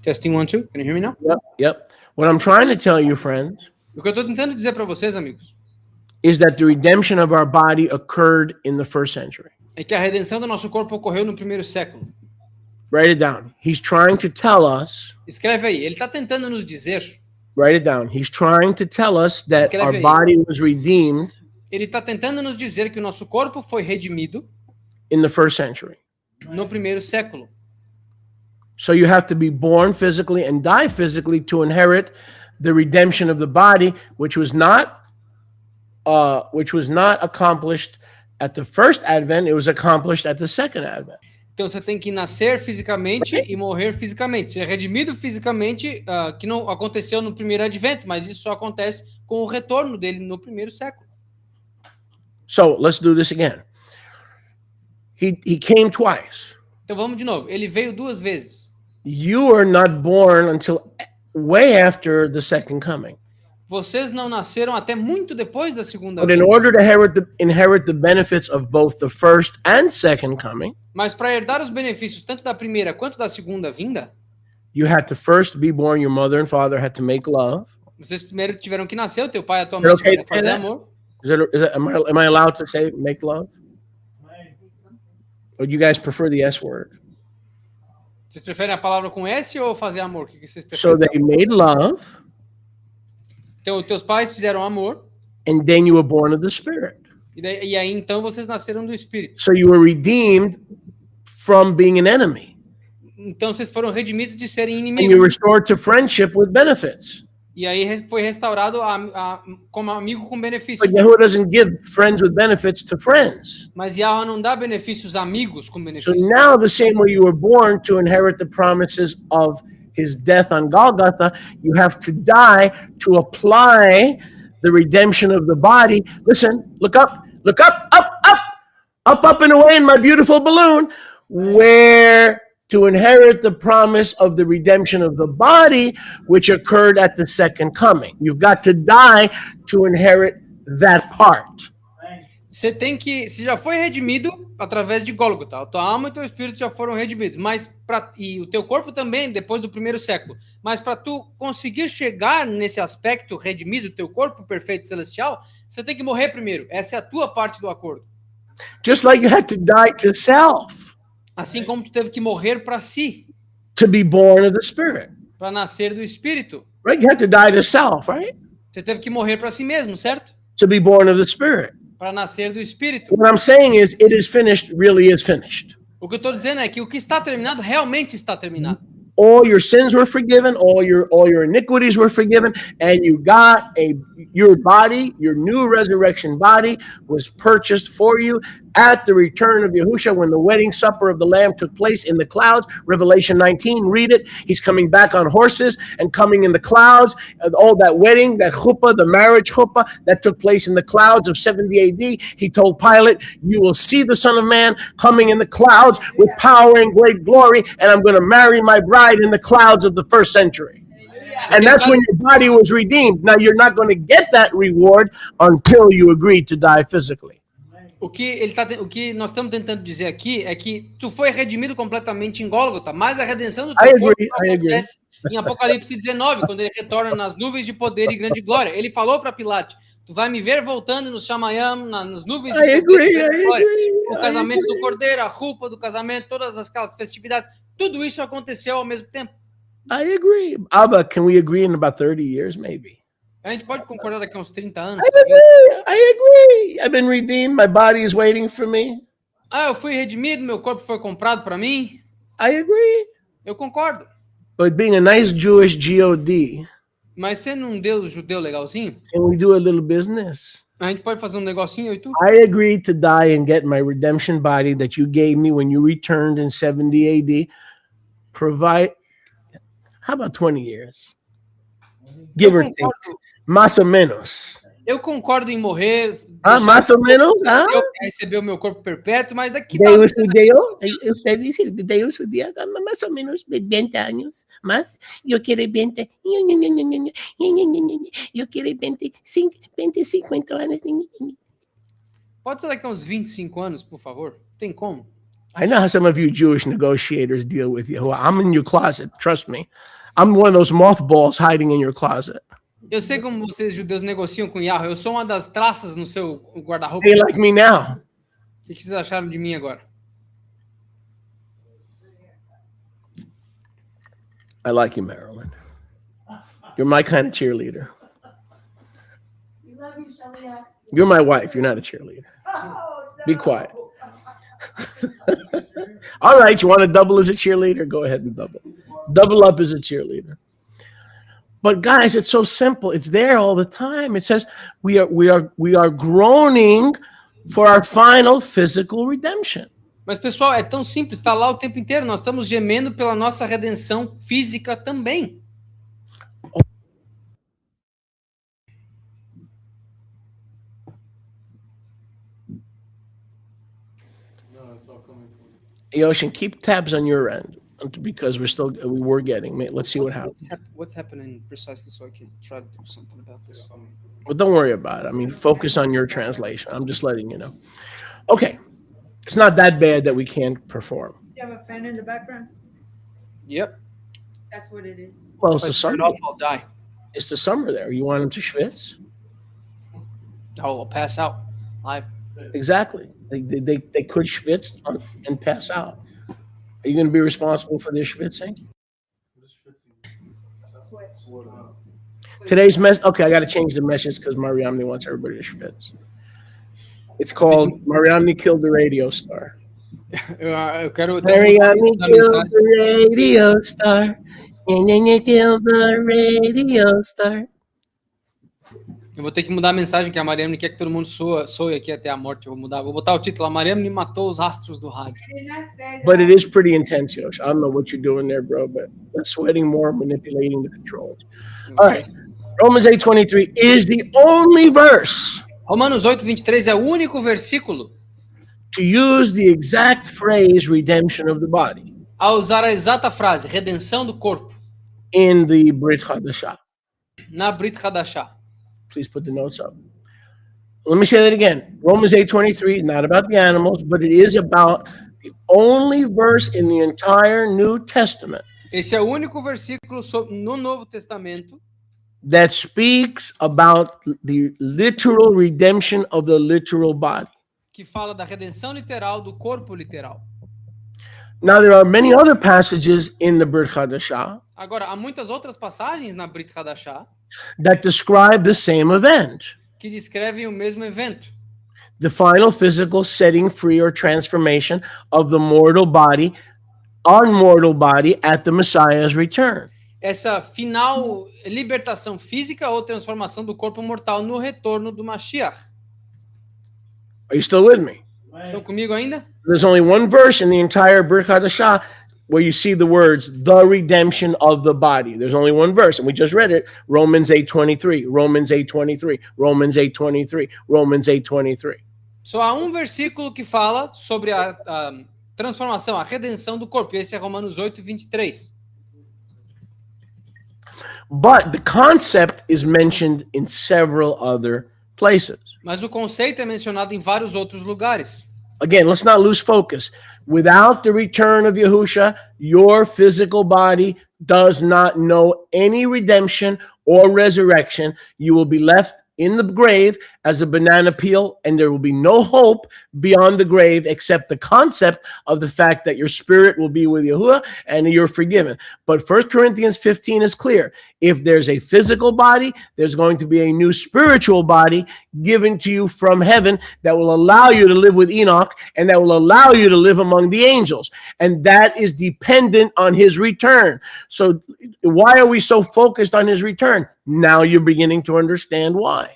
Testing 1, 2. Can you hear me now? Yep. What I'm trying to tell you, friends, O que eu estou tentando dizer para vocês, amigos, is that the redemption of our body occurred in the first century. é que a redenção do nosso corpo ocorreu no primeiro século. Write it down. He's trying to tell us. Escreve aí. Ele está tentando nos dizer. Write it down. He's trying to tell us that Escreve our aí. body was redeemed Ele está tentando nos dizer que o nosso corpo foi redimido in the first century. no primeiro século. So you have to be born physically and die physically to inherit the redemption of the body, which was not accomplished at the first advent. It was accomplished at the second advent. Então você tem que nascer fisicamente e morrer fisicamente. Ser redimido fisicamente, que não aconteceu no primeiro advento, mas isso só acontece com o retorno dele no primeiro século. So let's do this again. He came twice. Então vamos de novo. Ele veio 2 vezes. You are not born until way after the second coming. Vocês não nasceram até muito depois da segunda But in vinda. order to inherit the benefits of both the first and second coming, Mas para herdar os benefícios tanto da primeira quanto da segunda vinda, you had to first be born. Your mother and father had to make love. vocês primeiro tiveram que nascer, o teu pai e a tua Is mãe it okay tiveram que to say fazer that? amor. Am I allowed to say make love? Or do you guys prefer the S word? Vocês preferem a palavra com S ou fazer amor? O que vocês So preferem? they made love, Então, teus pais fizeram amor, and then you were born of the Spirit. e aí então vocês nasceram do Espírito. So you were redeemed from being an enemy, Então vocês foram redimidos de serem and you inimigos. restored to friendship with benefits. E aí foi restaurado como amigo com benefícios. But Yahuwah doesn't give friends with benefits to friends. Mas Yahweh não dá benefícios amigos com So benefícios. now, the same way you were born to inherit the promises of his death on Golgotha, you have to die to apply the redemption of the body. Listen, look up, up and away in my beautiful balloon, where to inherit the promise of the redemption of the body, which occurred at the second coming. You've got to die to inherit that part. Você já foi redimido através de Gólgota. A tua alma e o teu espírito já foram redimidos. E o teu corpo também, depois do primeiro século. Mas para tu conseguir chegar nesse aspecto redimido, teu corpo perfeito celestial, você tem que morrer primeiro. Essa é a tua parte do acordo. Just like you had to die to self. Assim como tu teve que morrer para si, to be born of the Spirit. para nascer do Espírito. Right? You have to die to self, right? Você teve que morrer para si mesmo, certo? To be born of the Spirit. Para nascer do Espírito. What I'm saying is, it is finished, really is finished. O que eu estou dizendo é que o que está terminado realmente está terminado. All your sins were forgiven, all your iniquities were forgiven, and you got your body, your new resurrection body was purchased for you at the return of Yahushua when the wedding supper of the Lamb took place in the clouds. Revelation 19, read it. He's coming back on horses and coming in the clouds. All that wedding, that chuppah, the marriage chuppah that took place in the clouds of 70 AD. He told Pilate, you will see the Son of Man coming in the clouds with power and great glory, and I'm going to marry my bride in the clouds of the first century. And that's when your body was redeemed. Now, you're not going to get that reward until you agree to die physically. O que nós estamos tentando dizer aqui é que tu foi redimido completamente em Gólgota, mas a redenção do teu corpo acontece em Apocalipse 19, quando ele retorna nas nuvens de poder e grande glória. Ele falou para Pilatos, tu vai me ver voltando no Shamayam, nas nuvens de poder e grande glória. O casamento do Cordeiro, a roupa do casamento, todas aquelas festividades, tudo isso aconteceu ao mesmo tempo. I agree. Abba, can we agree in about 30 years, maybe? A gente pode concordar daqui a uns 30 anos. I agree. I've been redeemed. My body is waiting for me. Eu fui redimido, meu corpo foi comprado para mim. I agree. Eu concordo. But being a nice Jewish God, mas sendo um Deus judeu legalzinho, can we do a little business? A gente pode fazer um negocinho, eu e tu? I agreed to die and get my redemption body that you gave me when you returned in 70 AD. How about 20 years? Give or take. Mais ou menos. Eu concordo em morrer. Mais ou menos? Eu receber o meu corpo perpétuo, mas daqui... Deus judeu, usted dice, Deus judeu, mais ou menos 20 anos, mas eu quero 20, eu quero 50 anos. Pode ser daqui a uns 25 anos, por favor? Tem como? I know how some of you Jewish negotiators deal with you. I'm in your closet, trust me. I'm one of those mothballs hiding in your closet. Eu sei como vocês judeus negociam com Yahweh. Eu sou uma das traças no seu guarda-roupa. They like me now. O que vocês acharam de mim agora? I like you, Marilyn. You're my kind of cheerleader. You love you, Shalia. You're my wife. You're not a cheerleader. Be quiet. All right, you want to double as a cheerleader? Go ahead and double. Double up as a cheerleader. But guys, it's so simple. It's there all the time. It says we are groaning for our final physical redemption. Mas pessoal, é tão simples, está lá o tempo inteiro. Nós estamos gemendo pela nossa redenção física também. Yoshin, keep tabs on your end because we were getting. Let's see what happens. What's happening precisely so I can try to do something about this. Well, don't worry about it. I mean, focus on your translation. I'm just letting you know. Okay. It's not that bad that we can't perform. You have a fan in the background? Yep. That's what it is. Well, it's the summer. I'll die. It's the summer there. You want them to schwitz? I'll pass out live. Exactly. They could schwitz and pass out. Are you going to be responsible for their schwitzing? Today's message. Okay, I got to change the message because Mariamne wants everybody to schwitz. It's called Mariamne killed the radio star. Eu quero Mariamne killed the radio star. Killed the radio star. Eu vou ter que mudar a mensagem que a Mariamne quer que todo mundo soe aqui até a morte. Eu vou botar o título: A Mariamne matou os rastros do rádio. But it is pretty intense, Yosh. I don't know what you're doing there, bro, but they're sweating more, manipulating the controls. All right. Romans 8:23 is the only verse Romanos 8:23 é o único versículo to use the exact phrase redemption of the body a usar a exata frase redenção do corpo in the Brit Hadashah. na Brit Hadashah. Please put the notes up. Let me say that again. Romans 8:23, not about the animals, but it is about the only verse in the entire New Testament Esse é o único versículo no Novo Testamento that speaks about the literal redemption of the literal body. que fala da redenção literal do corpo literal. Now, there are many other passages in the Brit Hadashah Agora, há muitas outras passagens na Brit Hadashah that describe the same event, que descrevem o mesmo evento. the final physical setting free or transformation of the mortal body, unmortal body at the Messiah's return. Essa final libertação física ou transformação do corpo mortal no retorno do Mashiach. Are you still with me? Estão comigo ainda? There's only one verse in the entire Brit Hadashah where you see the words, the redemption of the body. There's only one verse, and we just read it, Romans 8:23, Romans 8:23, Romans 8:23, Romans 8:23. Só há um versículo que fala sobre a transformação, a redenção do corpo. E esse é Romanos 8:23. But the concept is mentioned in several other places. Mas o conceito é mencionado em vários outros lugares. Again, let's not lose focus. Without the return of Yahusha, your physical body does not know any redemption or resurrection. You will be left in the grave as a banana peel, and there will be no hope beyond the grave except the concept of the fact that your spirit will be with Yahuwah and you're forgiven. But 1 Corinthians 15 is clear. If there's a physical body, there's going to be a new spiritual body given to you from heaven that will allow you to live with Enoch and that will allow you to live among the angels. And that is dependent on his return. So why are we so focused on his return? Now you're beginning to understand why.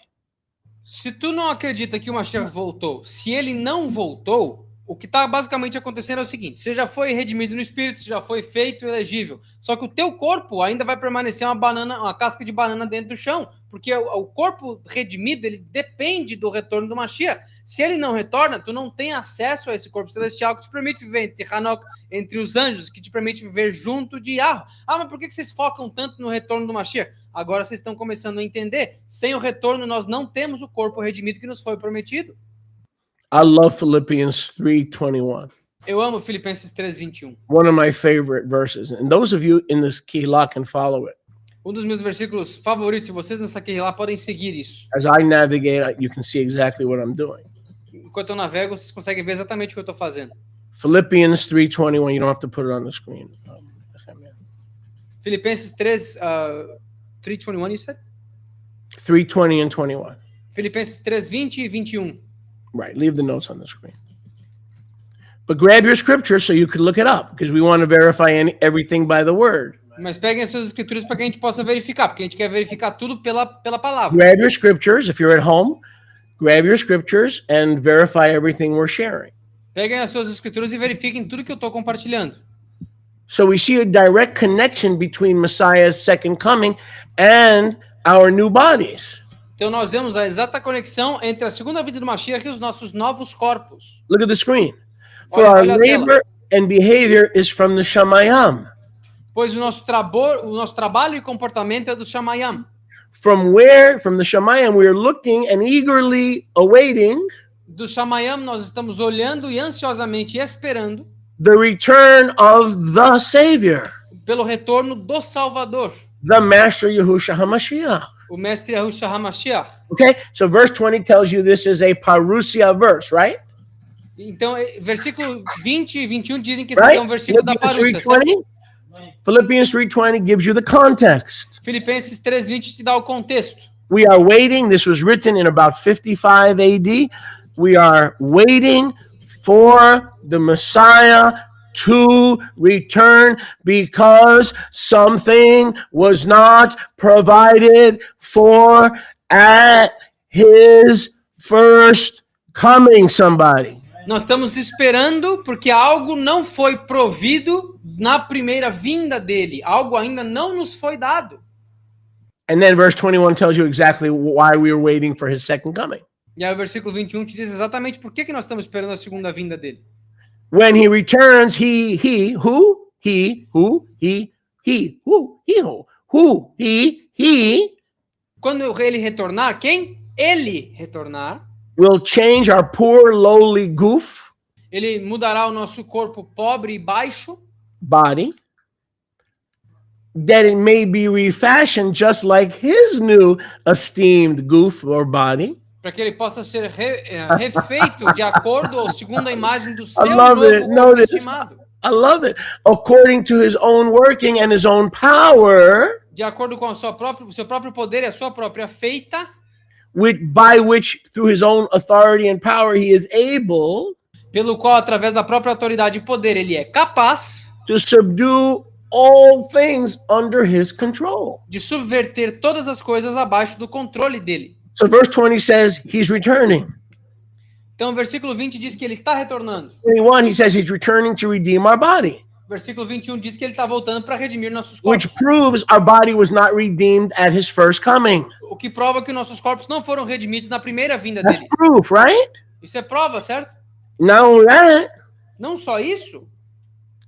Se tu não acredita que o Mashiach voltou, se ele não voltou, o que está basicamente acontecendo é o seguinte: você já foi redimido no espírito, você já foi feito elegível, só que o teu corpo ainda vai permanecer uma casca de banana dentro do chão, porque o corpo redimido, ele depende do retorno do Mashiach. Se ele não retorna, tu não tem acesso a esse corpo celestial que te permite viver entre Hanok, entre os anjos, que te permite viver junto de Yahweh. Ah, mas por que vocês focam tanto no retorno do Mashiach? Agora vocês estão começando a entender. Sem o retorno, nós não temos o corpo redimido que nos foi prometido. I love Philippians 3:21. Eu amo Filipenses 3:21. One of my favorite verses. And those of you in this Kehillah can follow it. Um dos meus versículos favoritos, se vocês nessa Kehillah podem seguir isso. As I navigate, you can see exactly what I'm doing. Enquanto eu navego, vocês conseguem ver exatamente o que eu estou fazendo. Philippians 3:21. You don't have to put it on the screen. Filipenses 3:21, you said? 3:20 and 21. Filipenses 3:20 e 21. Right. Leave the notes on the screen. But grab your scripture so you could look it up, because we want to verify everything by the word. Mas peguem as suas escrituras para que a gente possa verificar, porque a gente quer verificar tudo pela palavra. Grab your scriptures. If you're at home, grab your scriptures and verify everything we're sharing. Peguem as suas escrituras e verifiquem tudo que eu estou compartilhando. So we see a direct connection between Messiah's second coming and our new bodies. Então nós vemos a exata conexão entre a segunda vinda do Mashiach e os nossos novos corpos. Look at the screen. For our labor and behavior is from the Shamayam. Pois o nosso trabalho e comportamento é do Shamayam. From the Shamayam, we are looking and eagerly awaiting Do Shamayam nós estamos olhando e ansiosamente esperando the return of the Savior, pelo retorno do Salvador, the Master Yahushua HaMashiach. o mestre Yahushua HaMashiach. Okay, so verse 20 tells you this is a parousia verse, right? Então, versículo 20 e 21 dizem que esse aqui é um versículo da parúcia. Philippians 3:20 gives you the context. Filipenses 3:20 te dá o contexto. We are waiting. This was written in about 55 AD. We are waiting for the Messiah to return because something was not provided for at his first coming, somebody. Nós estamos esperando porque algo não foi provido na primeira vinda dele. Algo ainda não nos foi dado. And then verse 21 tells you exactly why we are waiting for his second coming. E aí o versículo 21 te diz exatamente por que nós estamos esperando a segunda vinda dele. When he returns, Quando ele retornar, quem? Ele retornar. Will change our poor, lowly goof Ele mudará o nosso corpo pobre e baixo, body, that it may be refashioned just like his new esteemed goof or body. Para que ele possa ser refeito de acordo ou segundo a imagem do seu love it. novo corpo Notice. estimado. I love it. According to his own working and his own power, De acordo com o seu próprio poder e a sua própria feita, by which through his own authority and power he is able pelo qual, através da própria autoridade e poder, ele é capaz to subdue all things under his control. de subverter todas as coisas abaixo do controle dele. So verse 20 says he's returning. Então, o versículo 20 diz que ele está retornando. 21, he says he's returning to redeem our body, O versículo 21 diz que ele está voltando para redimir nossos corpos. which proves our body was not redeemed at his first coming. O que prova que nossos corpos não foram redimidos na primeira vinda That's dele. proof, right? Isso é prova, certo? Not only that, Não só isso,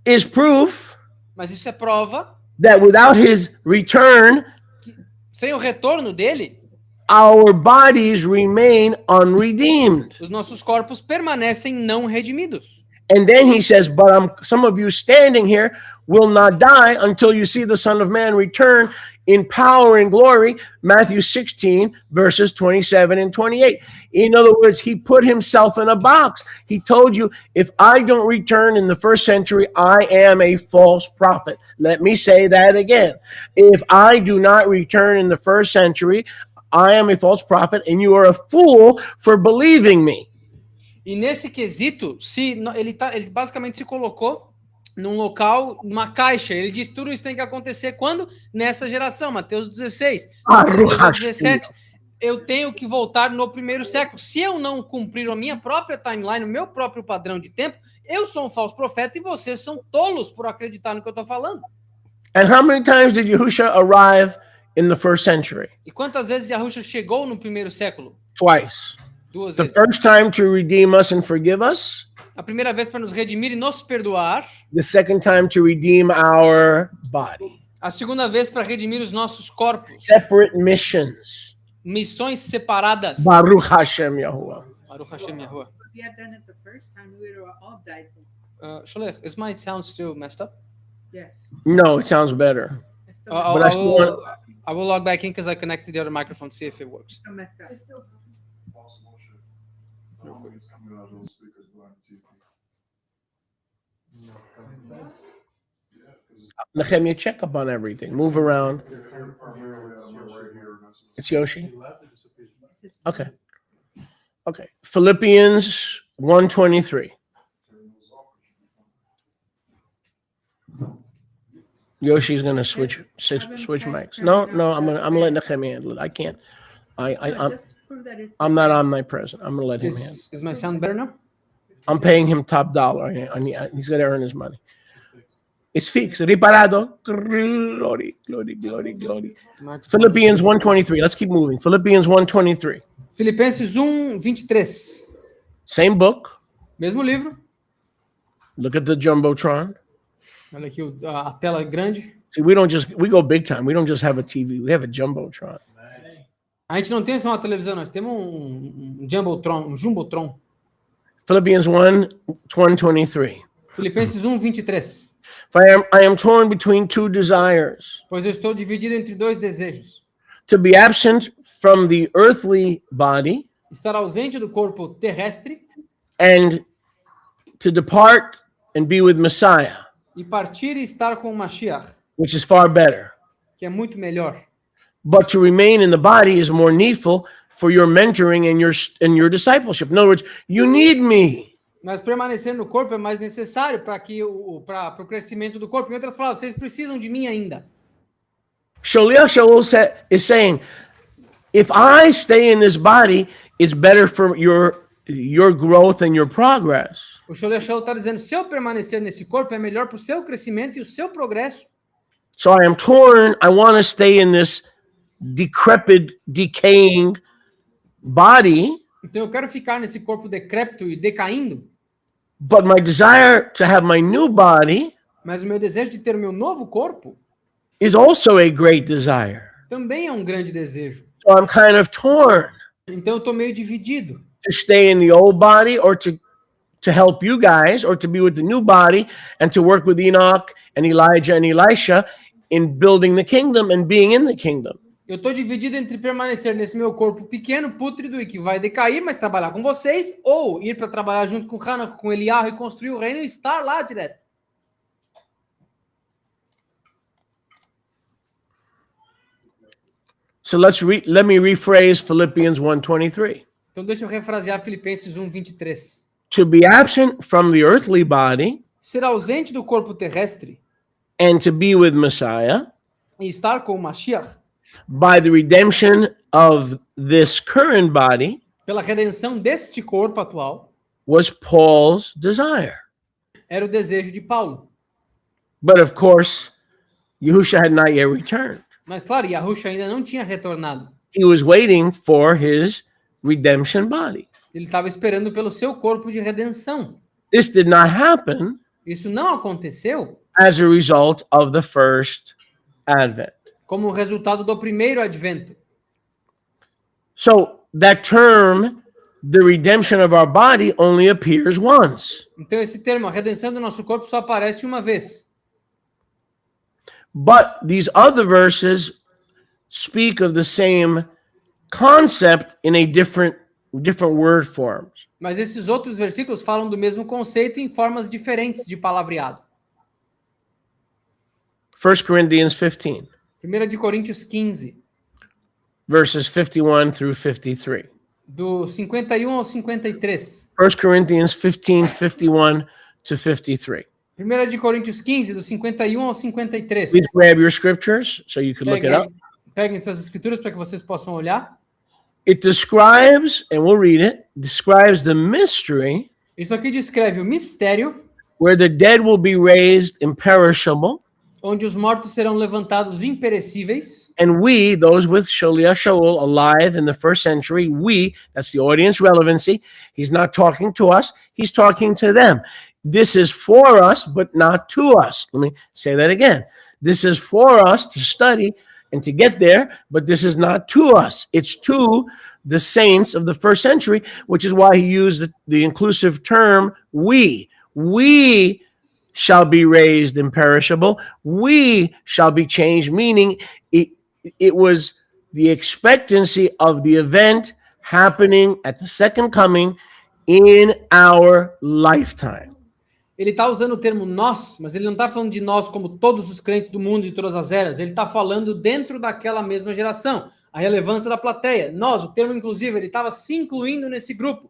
is proof mas isso é prova that without his return, que sem o retorno dele, our bodies remain unredeemed. os nossos corpos permanecem não redimidos. And then he says, but some of you standing here will not die until you see the Son of Man return in power and glory. Matthew 16, verses 27 and 28. In other words, he put himself in a box. He told you, if I don't return in the first century, I am a false prophet. Let me say that again. If I do not return in the first century, I am a false prophet, and you are a fool for believing me. E nesse quesito, ele basicamente se colocou num local, numa caixa. Ele diz tudo isso tem que acontecer quando? Nessa geração. Mateus 16. Mateus 17. Eu tenho que voltar no primeiro século. Se eu não cumprir a minha própria timeline, o meu próprio padrão de tempo, eu sou um falso profeta e vocês são tolos por acreditar no que eu estou falando. And how many times did Yahusha arrive in the first century? E quantas vezes Yahusha chegou no primeiro século? Twice. Duas The vezes. first time to redeem us and forgive us. A primeira vez para nos redimir e nos perdoar. The second time to redeem our body. A segunda vez para redimir os nossos corpos. Separate missions. Missões separadas. Baruch Hashem Yahuwah. Baruch Hashem Yahuwah. If we had done it the first time, we would have all died then. Sholech, is my sound still messed up? Yes. No, it sounds better. It's still, But I will log back in because I connected the other microphone to see if it works. still messed up. It's coming out of those speakers behind the TV. Nehemiah, check up on everything. Move around. Primarily, I'm right here. And that's It's Yoshi. This is- Okay. Okay. Philippians 1:23. Yoshi's gonna switch mics. No, I'm gonna let Nehemiah handle it. I can't. I'm just to prove that it's I'm not omnipresent. I'm gonna let him handle. Is my sound better now? I'm paying him top dollar. He's got to earn his money. It's fixed. Riparado. Glory, glory, glory, glory. Philippians 1:23. Let's keep moving. Philippians 1:23. Filipenses 1:23. Same book. Mesmo livro. Look at the jumbotron. Olha aqui a tela grande. See, we go big time. We don't just have a TV. We have a jumbotron. A gente não tem só uma televisão, nós temos um Jumbotron. Philippians 1:23. Filipenses 1:23. For I am torn between two desires, Pois eu estou dividido entre dois desejos. to be absent from the earthly body Estar ausente do corpo terrestre and to depart and be with Messiah, e partir e estar com o Mashiach, which is far better. que é muito melhor. But to remain in the body is more needful for your mentoring and your discipleship. In other words, you need me. Mas permanecer no corpo é mais necessário para o crescimento do corpo. Em outras palavras, vocês precisam de mim ainda. Shaliach Shaul is saying, if I stay in this body, it's better for your growth and your progress. O Sholechel está dizendo, se eu permanecer nesse corpo, é melhor para o seu crescimento e o seu progresso. So I am torn. I want to stay in this decrepit, decaying body, Então eu quero ficar nesse corpo decrépito e decaindo, but my desire to have my new body mas o meu desejo de ter o meu novo corpo is also a great desire. também é um grande desejo. So I'm kind of torn Então eu estou meio dividido. to stay in the old body or to help you guys or to be with the new body and to work with Enoch and Elijah and Elisha in building the kingdom and being in the kingdom. Eu estou dividido entre permanecer nesse meu corpo pequeno, pútrido e que vai decair, mas trabalhar com vocês, ou ir para trabalhar junto com Hanukkah, com Eliyahu e construir o reino e estar lá direto. So let me rephrase Philippians 1:23. Então deixa eu refrasear Filipenses 1:23. To be absent from the earthly body Ser ausente do corpo terrestre and to be with Messiah e estar com o Mashiach, by the redemption of this current body pela redenção deste corpo atual, was Paul's desire. era o desejo de Paulo. But of course, Yahushua had not yet returned. Mas claro, Yahushua ainda não tinha retornado. He was waiting for his redemption body. Ele estava esperando pelo seu corpo de redenção. This did not happen Isso não aconteceu as a result of the first advent. como resultado do primeiro advento. So that term, the redemption of our body, only appears once. Então esse termo, a redenção do nosso corpo, só aparece uma vez. But these other verses speak of the same concept in a different word forms. Mas esses outros versículos falam do mesmo conceito em formas diferentes de palavreado. 1 Corinthians 15, 1 de Coríntios 15, verses 51 through 53. do 51 ao 53. 1 Corinthians 15, 51 to 53. 1 de Coríntios 15, do 51 ao 53. Please grab your scriptures so you can look it up. Peguem suas escrituras para que vocês possam olhar. It describes, and we'll read it, describes the mystery Isso aqui descreve o mistério where the dead will be raised imperishable, onde os mortos serão levantados imperecíveis, and we, those with Sholiach Shaul alive in the first century, we, that's the audience relevancy, he's not talking to us, he's talking to them. This is for us, but not to us. Let me say that again. This is for us to study and to get there, but this is not to us. It's to the saints of the first century, which is why he used the inclusive term we. We shall be raised imperishable. We shall be changed, meaning it was the expectancy of the event happening at the second coming in our lifetime. Ele está usando o termo nós, mas ele não está falando de nós como todos os crentes do mundo de todas as eras. Ele está falando dentro daquela mesma geração. A relevância da plateia. Nós, o termo inclusive, ele estava se incluindo nesse grupo.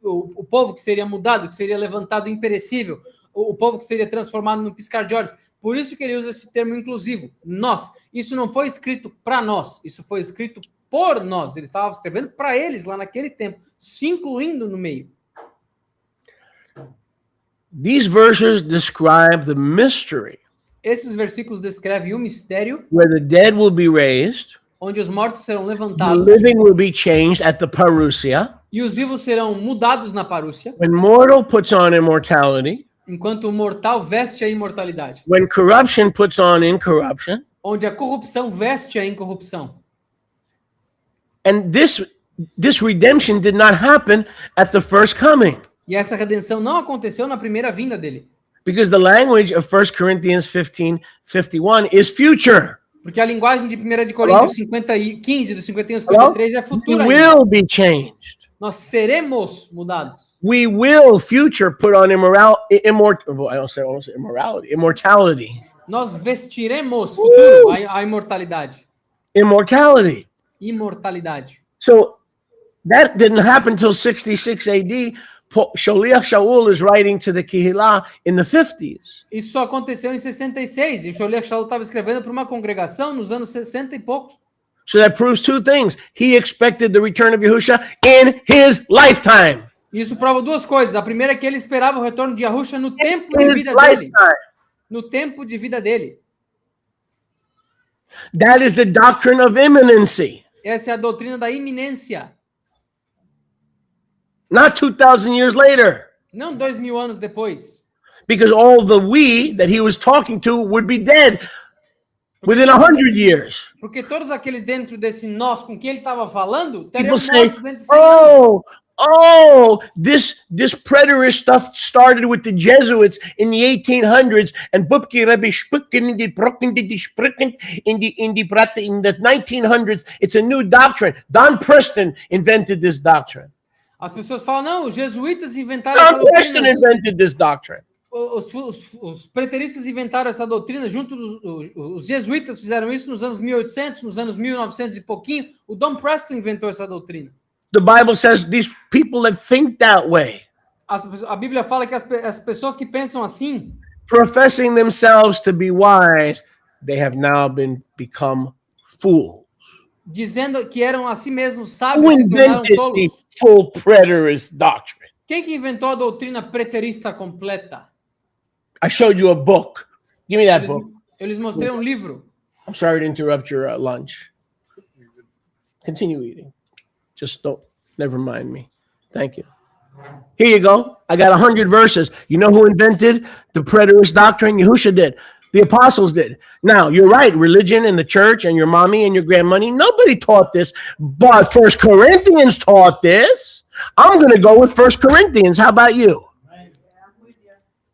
O povo que seria mudado, que seria levantado imperecível. O povo que seria transformado no piscar de olhos. Por isso que ele usa esse termo inclusivo. Nós. Isso não foi escrito para nós. Isso foi escrito por nós. Ele estava escrevendo para eles lá naquele tempo. Se incluindo no meio. These verses describe the mystery Esses versículos descrevem o mistério where the dead will be raised, onde os mortos serão the levantados living will be changed at the parousia, e os vivos serão mudados na parúcia, when mortal puts on immortality, enquanto o mortal veste a imortalidade, when corruption puts on incorruption. onde a corrupção veste a incorrupção. And this redemption did not happen at the first coming, E essa redenção não aconteceu na primeira vinda dele, because the language of 1 Corinthians 15:51 is future. porque a linguagem de 1 de Coríntios 15, do 51 ao 53 é We futura. will be changed. Nós seremos mudados. We will future put on immortality. Nós vestiremos futuro a imortalidade. Immortality. Imortalidade. So that didn't happen until 66 AD. Sholiach Shaul is writing to the Kehillah in the 50s. Isso só aconteceu em 66, e o Sholiach Shaul estava escrevendo para uma congregação nos anos 60 e poucos. So that proves two things. He expected the return of Yahushua in his lifetime. Isso prova duas coisas. A primeira é que ele esperava o retorno de Yahushua no tempo de His vida dele. lifetime. No tempo de vida dele. That is the doctrine of imminency. Essa é a doutrina da iminência. Not 2,000 years later. Não 2000 anos depois. Because all the we that he was talking to would be dead within 100 years. Porque todos aqueles dentro desse nós com quem ele estava falando People teriam say, mortos dentro de 100 anos. oh, oh, this preterist stuff started with the Jesuits in the 1800s, and in the 1900s, it's a new doctrine. Don Preston invented this doctrine. As pessoas falam, não, os jesuítas inventaram essa Don Preston doutrina. invented this doctrine. Os preteristas inventaram essa doutrina junto os jesuítas fizeram isso nos anos 1800, nos anos 1900 e pouquinho. O Don Preston inventou essa doutrina. The Bible says these people that think that way, A Bíblia fala que as pessoas que pensam assim, professing themselves to be wise, they have now become fools. dizendo que eram a si mesmos Who sábios, se tornaram invented the tolos. full preterist doctrine? Quem que inventou a doutrina preterista completa? I showed you a book. Give me that book. Eu lhes mostrei um livro. I'm sorry to interrupt your lunch. Continue eating. Just don't, never mind me. Thank you. Here you go. I got 100 verses. You know who invented the preterist doctrine? Yahusha did. The apostles did. Now, you're right. Religion and the church and your mommy and your grandmoney, nobody taught this, but 1 Corinthians taught this. I'm going to go with 1 Corinthians. How about you?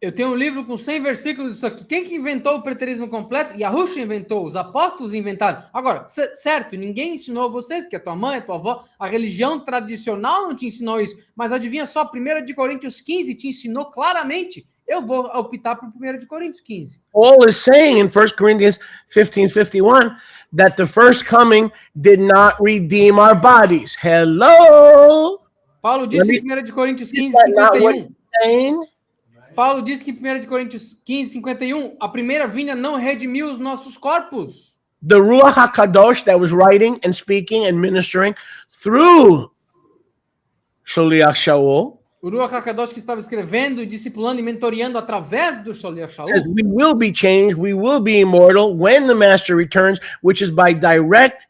Eu tenho um livro com 100 versículos disso aqui. Quem que inventou o preterismo completo? Yahusha inventou, os apóstolos inventaram. Agora, certo, ninguém ensinou vocês, porque a tua mãe, a tua avó, a religião tradicional não te ensinou isso. Mas adivinha só, 1 de Coríntios 15 te ensinou claramente. Eu vou optar por 1 de Coríntios 15. Paul is saying in 1 Corinthians 15:51 that the first coming did not redeem our bodies. Hello? Paulo disse em 1 de Coríntios 15, Is that not what 51. he's saying? Paulo diz que em 1 de Coríntios 15, 51, a primeira vinda não redimiu os nossos corpos. The Ruach HaKadosh that was writing and speaking and ministering through Sholiach Shaul O Ruach HaKadosh que estava escrevendo, discipulando e mentoreando através do Sholiach Shaul. says we will be changed, we will be immortal when the Master returns, which is by direct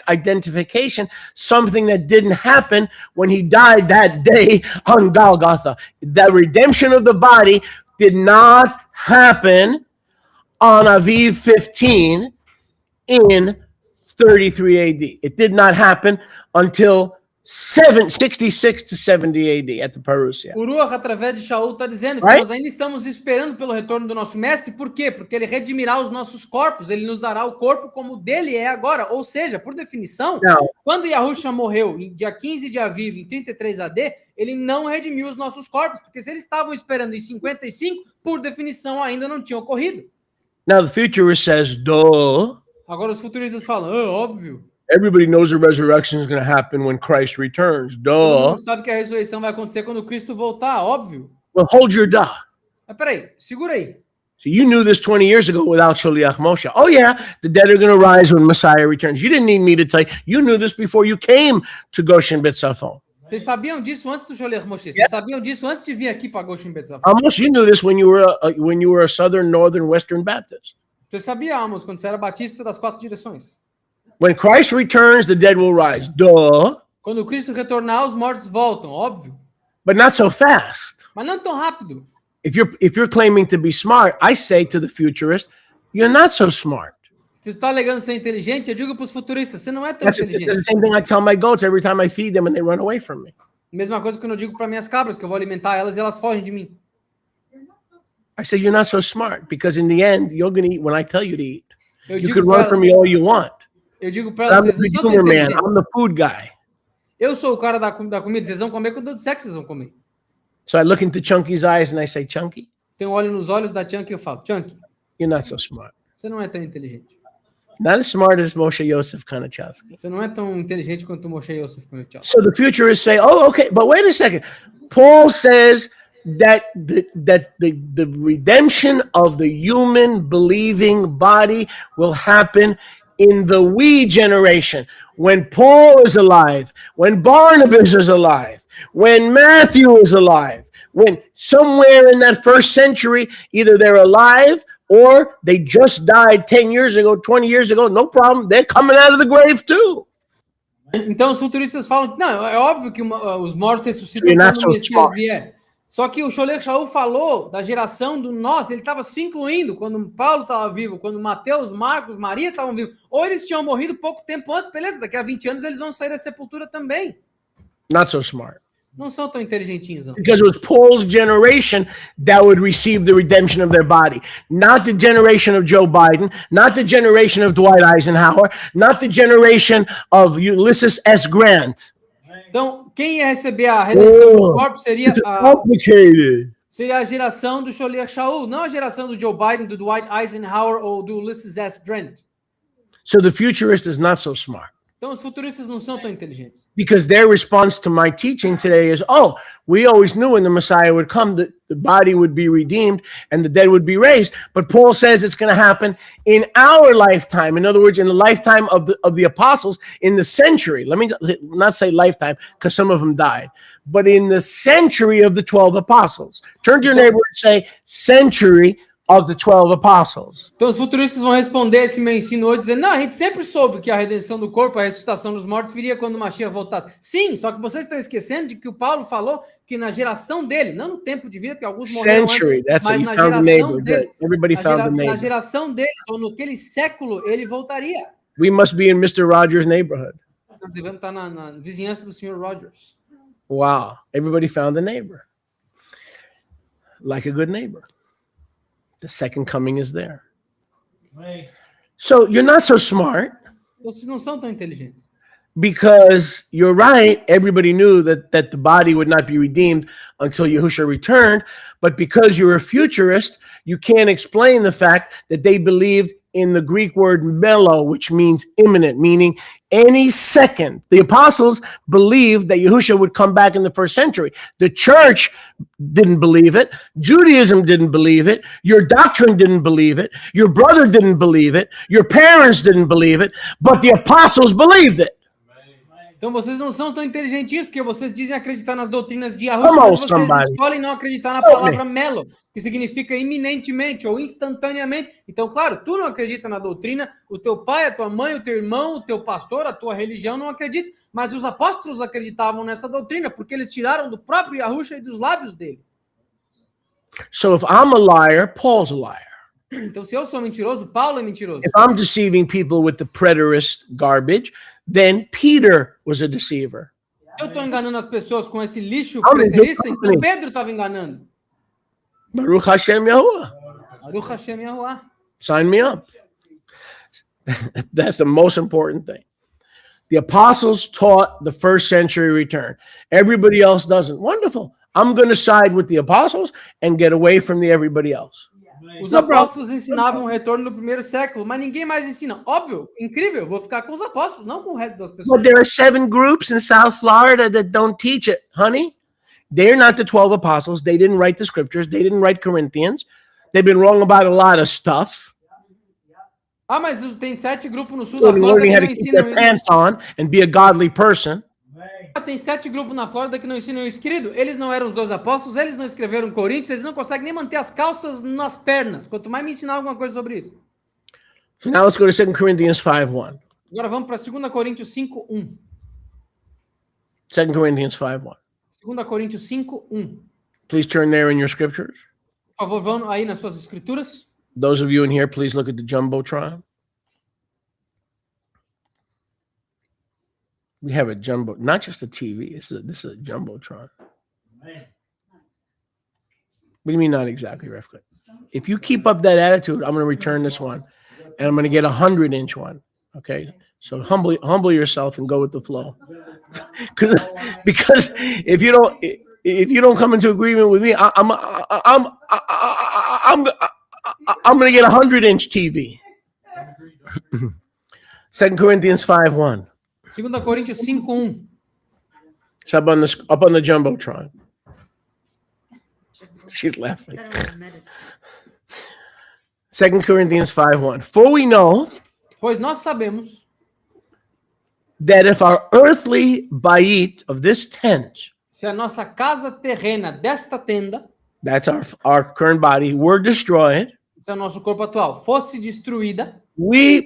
identification, something that didn't happen when he died that day on Golgotha. The redemption of the body did not happen on Aviv 15 in 33 AD. It did not happen until 66 to 70 AD at the Parousia. O Ruach, através de Shaul, está dizendo que Right? nós ainda estamos esperando pelo retorno do nosso mestre. Por quê? Porque ele redimirá os nossos corpos. Ele nos dará o corpo como o dele é agora. Ou seja, por definição, Não. quando Yahusha morreu, em dia 15 de Aviv, em 33 AD, ele não redimiu os nossos corpos. Porque se eles estavam esperando em 55, por definição, ainda não tinha ocorrido. Now the futurist says, duh. Agora os futuristas falam, óbvio. Everybody knows the resurrection is going to happen when Christ returns. Todo Duh. mundo sabe que a ressurreição vai acontecer quando Cristo voltar, óbvio. Well, hold your duh. Mas peraí, segura aí. So you knew this 20 years ago without Sholiach Moshe. Oh yeah, the dead are going to rise when Messiah returns. You didn't need me to tell you. You knew this before you came to Goshen B'Tzafon. Vocês sabiam disso antes do Sholiach Moshe? Vocês Yes. sabiam disso antes de vir aqui para Goshen B'Tzafon? Almost you knew this when you were a Southern, Northern, Western Baptist. Você sabia, Amos, quando você era batista das 4 direções? When Christ returns, the dead will rise. Duh. Quando Cristo retornar, os mortos voltam, óbvio. But not so fast. Mas não tão rápido. If you're claiming to be smart, I say to the futurist, you're not so smart. Se tu tá alegando ser inteligente, eu digo para os futuristas, você não é tão That's the inteligente. same thing I tell my goats every time I feed them and they run away from me. Mesma coisa que eu digo para minhas cabras, que eu vou alimentar elas e elas fogem de mim. I say, you're not so smart because in the end, you're going to eat when I tell you to eat. Eu You digo can para run from elas, me all you want. eu digo para I'm elas, the vocês não são tão humor man. inteligentes. I'm the food guy. Eu sou o cara da comida, vocês vão comer quando eu disser que vocês vão comer. So I look into Chunky's eyes and I say, Chunky, Tenho olho nos olhos da Chunky e eu falo, Chunky, you're not so smart. você não é tão inteligente. Not as smart as Moshe Yosef Kanachowski. Você não é tão inteligente quanto o Moshe Yosef Kanachowski. So the futurists say, oh, okay, but wait a second. Paul says that the redemption of the human believing body will happen in the we generation. When Paul is alive, when Barnabas is alive, when Matthew is alive, when somewhere in that first century, either they're alive or they just died 10 years ago, 20 years ago, no problem. They're coming out of the grave too. Então os futuristas falam, não, é óbvio que os mortos ressuscitam You're not quando o so Messias smart. vier. Só que o Sholiach Shaul falou da geração do nós, ele estava se incluindo quando Paulo estava vivo, quando Mateus, Marcos, Maria estavam vivos. Ou eles tinham morrido pouco tempo antes, beleza, daqui a 20 anos eles vão sair da sepultura também. Not so smart. Não são tão inteligentinhos, não. Because it was Paul's generation that would receive the redemption of their body. Not the generation of Joe Biden, not the generation of Dwight Eisenhower, not the generation of Ulysses S. Grant. Então, quem ia receber a redenção dos corpos seria It's complicated. seria a geração do Sholiach Shaul, não a geração do Joe Biden, do Dwight Eisenhower ou do Ulysses S. Grant. So the futurist is not so smart. Então, os futuristas não são tão inteligentes. Because their response to my teaching today is, oh, we always knew when the Messiah would come that the body would be redeemed and the dead would be raised. But Paul says it's going to happen in our lifetime. In other words, in the lifetime of the apostles, in the century. Let me not say lifetime because some of them died. But in the century of the 12 apostles. Turn to your neighbor and say, century of the 12 apostles. Então os futuristas vão responder esse meu ensino hoje dizendo, não, a gente sempre soube que a redenção do corpo, a ressuscitação dos mortos viria quando o Mashiach voltasse. Sim, só que vocês estão esquecendo de que o Paulo falou que na geração dele, não no tempo de vida, porque alguns morreram Century, antes, that's mas it. na You found the geração neighbor. dele, Good. Everybody found the na neighbor. geração dele, ou naquele século, ele voltaria. We must be in Mr. Rogers' neighborhood. Nós devemos estar na vizinhança do Sr. Rogers. Wow. Everybody found the neighbor. Like a good neighbor. The second coming is there. So you're not so smart Então vocês não são tão inteligentes. because you're right. Everybody knew that the body would not be redeemed until Yahushua returned. But because you're a futurist, you can't explain the fact that they believed in the Greek word melo, which means imminent, meaning any second. The apostles believed that Yahushua would come back in the first century. The church didn't believe it. Judaism didn't believe it. Your doctrine didn't believe it. Your brother didn't believe it. Your parents didn't believe it. But the apostles believed it. Então vocês não são tão inteligentinhos, porque vocês dizem acreditar nas doutrinas de Come Yahushua, on, mas vocês somebody. escolhem não acreditar na palavra melo, que significa iminentemente ou instantaneamente. Então, claro, tu não acredita na doutrina, o teu pai, a tua mãe, o teu irmão, o teu pastor, a tua religião não acredita, mas os apóstolos acreditavam nessa doutrina, porque eles tiraram do próprio Yahushua e dos lábios dele. So if I'm a liar, Paul's a liar. Então, se eu sou mentiroso, Paulo é mentiroso. If I'm deceiving people with the preterist garbage, then Peter was a deceiver. Se eu estou enganando as pessoas com esse lixo Olha, preterista, Deus então também. Pedro estava enganando. Baruch Hashem Yahuwah. Baruch Hashem Yahuwah. Sign me up. That's the most important thing. The apostles taught the first century return. Everybody else doesn't. Wonderful. I'm going to side with the apostles and get away from everybody else. Os apóstolos ensinavam o retorno no primeiro século, mas ninguém mais ensina. Óbvio, incrível, vou ficar com os apóstolos, não com o resto das pessoas. But there are 7 groups in South Florida that don't teach it, honey. They're not the 12 apostles. They didn't write the scriptures. They didn't write Corinthians. They've been wrong about a lot of stuff. Ah, mas tem 7 grupos no sul da Flórida Learning que how não to keep their ensinam pants isso. on and be a godly person. Tem 7 grupos na Flórida que não ensinam isso. Querido, eles não eram os 12 apóstolos, eles não escreveram Coríntios, eles não conseguem nem manter as calças nas pernas. Quanto mais me ensinar alguma coisa sobre isso. So now let's go to 2 Corinthians 5:1. Agora vamos para 2 Coríntios 5:1. 2 Corinthians 5:1. 2 Coríntios 5:1. Please turn there in your scriptures. Por favor, vão aí nas suas escrituras. Those of you in here, please look at the Jumbotron. We have a jumbo, not just a TV. This is a Jumbotron. What do you mean not exactly, Refka? If you keep up that attitude, I'm going to return this one. And I'm going to get a 100-inch one. Okay? So humble yourself and go with the flow. Because if you don't come into agreement with me, I'm going to get a 100-inch TV. 2 Corinthians 5:1. 2 Coríntios 5:1. It's up on the Jumbotron. She's laughing. 2 Corinthians 5:1. For we know Pois nós sabemos that if our earthly bayit of this tent, se a nossa casa terrena desta tenda, that's our current body, were destroyed, se o nosso corpo atual fosse destruída,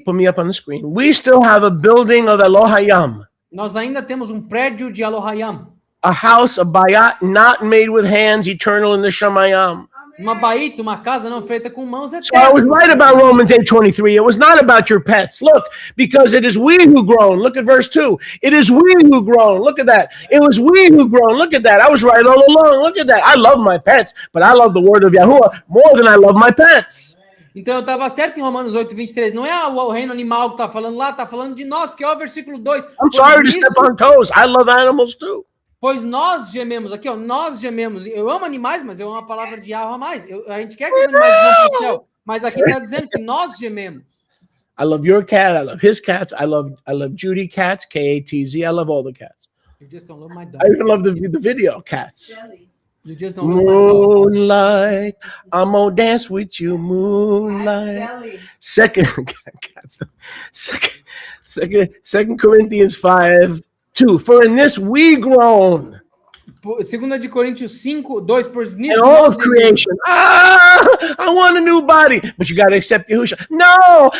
put me up on the screen, we still have a building of Elohayim, nós ainda temos um prédio de Elohayim, a house of bayat not made with hands, eternal in the Shamayim. Uma baíta, uma casa não feita com mãos é So I was terra. right about Romans 8:23. It was not about your pets. Look, because it is we who groan. Look at verse 2. It is we who groan. Look at that. It was we who groan. Look at that. I was right all along. Look at that. I love my pets, but I love the word of Yahuwah more than I love my pets. Então eu estava certo em Romanos 8:23. Não é o reino animal que está falando lá, está falando de nós, porque é o versículo 2. I'm sorry to step on toes. I love animals too. Pois nós gememos, aqui ó, nós gememos. Eu amo animais, mas eu amo a palavra de Yahweh mais. A gente quer que os animais vão para o céu, mas aqui está dizendo que nós gememos. I love your cat. I love his cats. I love Judy cats, K-A-T-Z. I love all the cats. You just don't love my I dog. even love the video cats. Jelly. You just don't love my dog. Moonlight, I'm gonna dance with you, moonlight. Jelly. Second Corinthians 5:2. For in this we groan, 2 de Coríntios 5:2, por in nisso all nós of creation. I want a new body, but you got to accept Yahushua. No,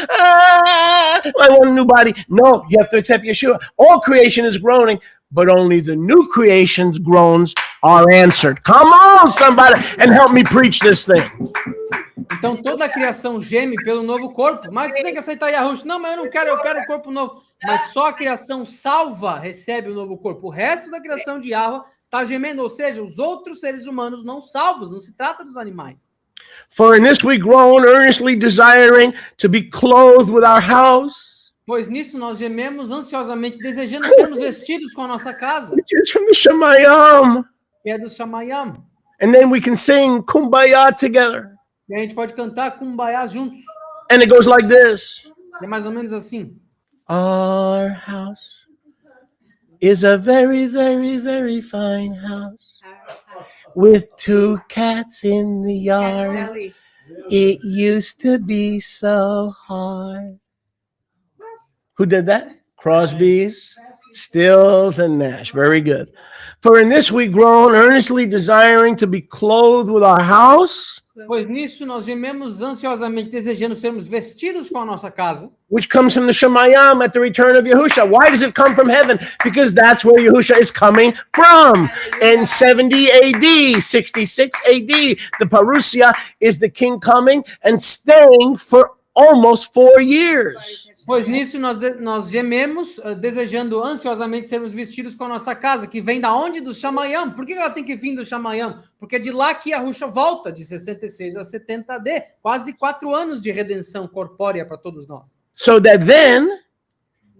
I want a new body. No, you have to accept Yeshua. All creation is groaning, but only the new creation's groans are answered. Come on, somebody, and help me preach this thing. Então toda a criação geme pelo novo corpo, mas você tem que aceitar Yahushua. Não, mas eu quero um corpo novo. Mas só a criação salva recebe o novo corpo. O resto da criação de Yahweh está gemendo, ou seja, os outros seres humanos não salvos, não se trata dos animais. For in this we groan, earnestly desiring to be clothed with our house, Pois nisso nós gememos ansiosamente, desejando sermos vestidos com a nossa casa, which is from the Shemayim. que é do Shamayam. And then we can sing Kumbaya together. E a gente pode cantar Kumbaya juntos. And it goes like this. É mais ou menos assim. Our house is a very, very, very fine house with 2 cats in the yard. Jelly. It used to be so hard. Who did that? Crosby's, Stills, and Nash. Very good. For in this we groan, earnestly desiring to be clothed with our house, Pois nisso nós gememos ansiosamente, desejando sermos vestidos com a nossa casa, which comes from the Shemayim at the return of Yahusha. Why does it come from heaven? Because that's where Yahusha is coming from. In 70 AD, 66 AD, the Parousia is the king coming and staying for almost 4 years. Pois nisso nós gememos, desejando ansiosamente sermos vestidos com a nossa casa, que vem da onde? Do Shamayam. Por que ela tem que vir do Shamayam? Porque é de lá que Yahushua volta, de 66 a 70 AD. Quase 4 anos de redenção corpórea para todos nós. So that then,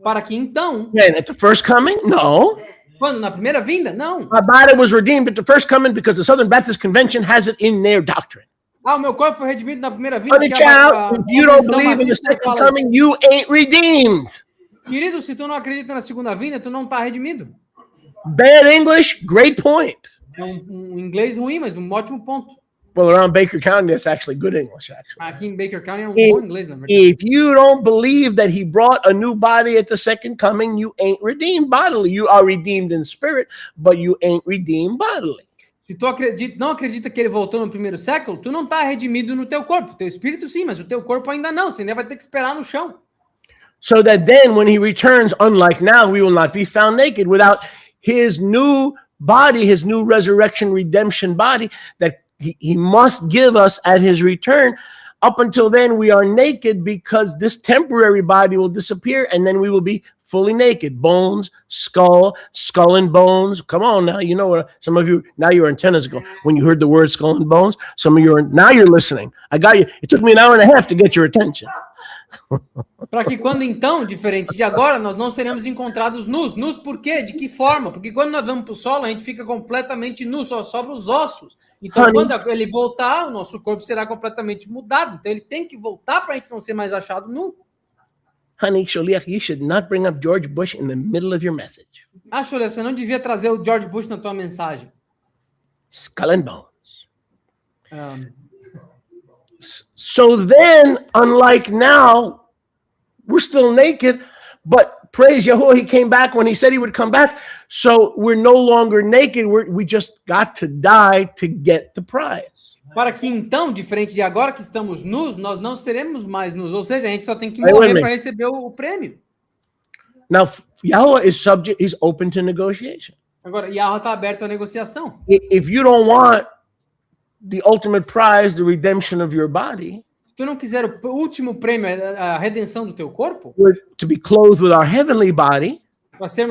Para que então, at the first coming, no, quando? Na primeira vinda? Não. my body was redeemed at the first coming because the Southern Baptist Convention has it in their doctrine. Ah, o meu corpo foi redimido na primeira vinda. Honey porque child, if you don't Convenção believe in the Batista second fala isso. coming, you ain't redeemed. Querido, se tu não acredita na segunda vinda, tu não está redimido. Bad English, great point. É um inglês ruim, mas um ótimo ponto. Well, around Baker County, that's actually good English, actually. Aqui em Baker County é um If- bom inglês, na verdade. If you don't believe that he brought a new body at the second coming, you ain't redeemed bodily. You are redeemed in spirit, but you ain't redeemed bodily. Se tu não acredita que ele voltou no primeiro século, tu não está redimido no teu corpo. Teu espírito sim, mas o teu corpo ainda não. Você ainda vai ter que esperar no chão. So that then when he returns, unlike now, we will not be found naked without his new body, his new resurrection, redemption body that he must give us at his return. Up until then, we are naked because this temporary body will disappear and then we will be fully naked. Bones, skull and bones. Come on now. You know what? Some of you, now your antennas go. When you heard the word skull and bones, some of you now you're listening. I got you. It took me an hour and a half to get your attention. Para que quando então, diferente de agora, nós não seremos encontrados nus. Nus por quê? De que forma? Porque quando nós vamos para o solo, a gente fica completamente nu, só sobra os ossos. Então, Honey. quando ele voltar, o nosso corpo será completamente mudado. Então, ele tem que voltar para a gente não ser mais achado nu. Honey, Sholiach, you should not bring up George Bush in the middle of your message. Ah, Cholia, você não devia trazer o George Bush na tua mensagem. Skull and bones. Um, So then, unlike now, we're still naked, but praise Yahuwah, he came back when he said he would come back. So we're no longer naked. We just got to die to get the prize. para que então, diferente de agora que estamos nus, nós não seremos mais nus. Ou seja, a gente só tem que Wait a morrer minute. para receber o prêmio. Now, Yahuwah is subject, he's open to negotiation. Agora, Yahweh está aberto à negociação. If you don't want the ultimate prize, the redemption of your body, Se tu não quiser o último prêmio, a redenção do teu corpo, to be clothed with our heavenly body, para ser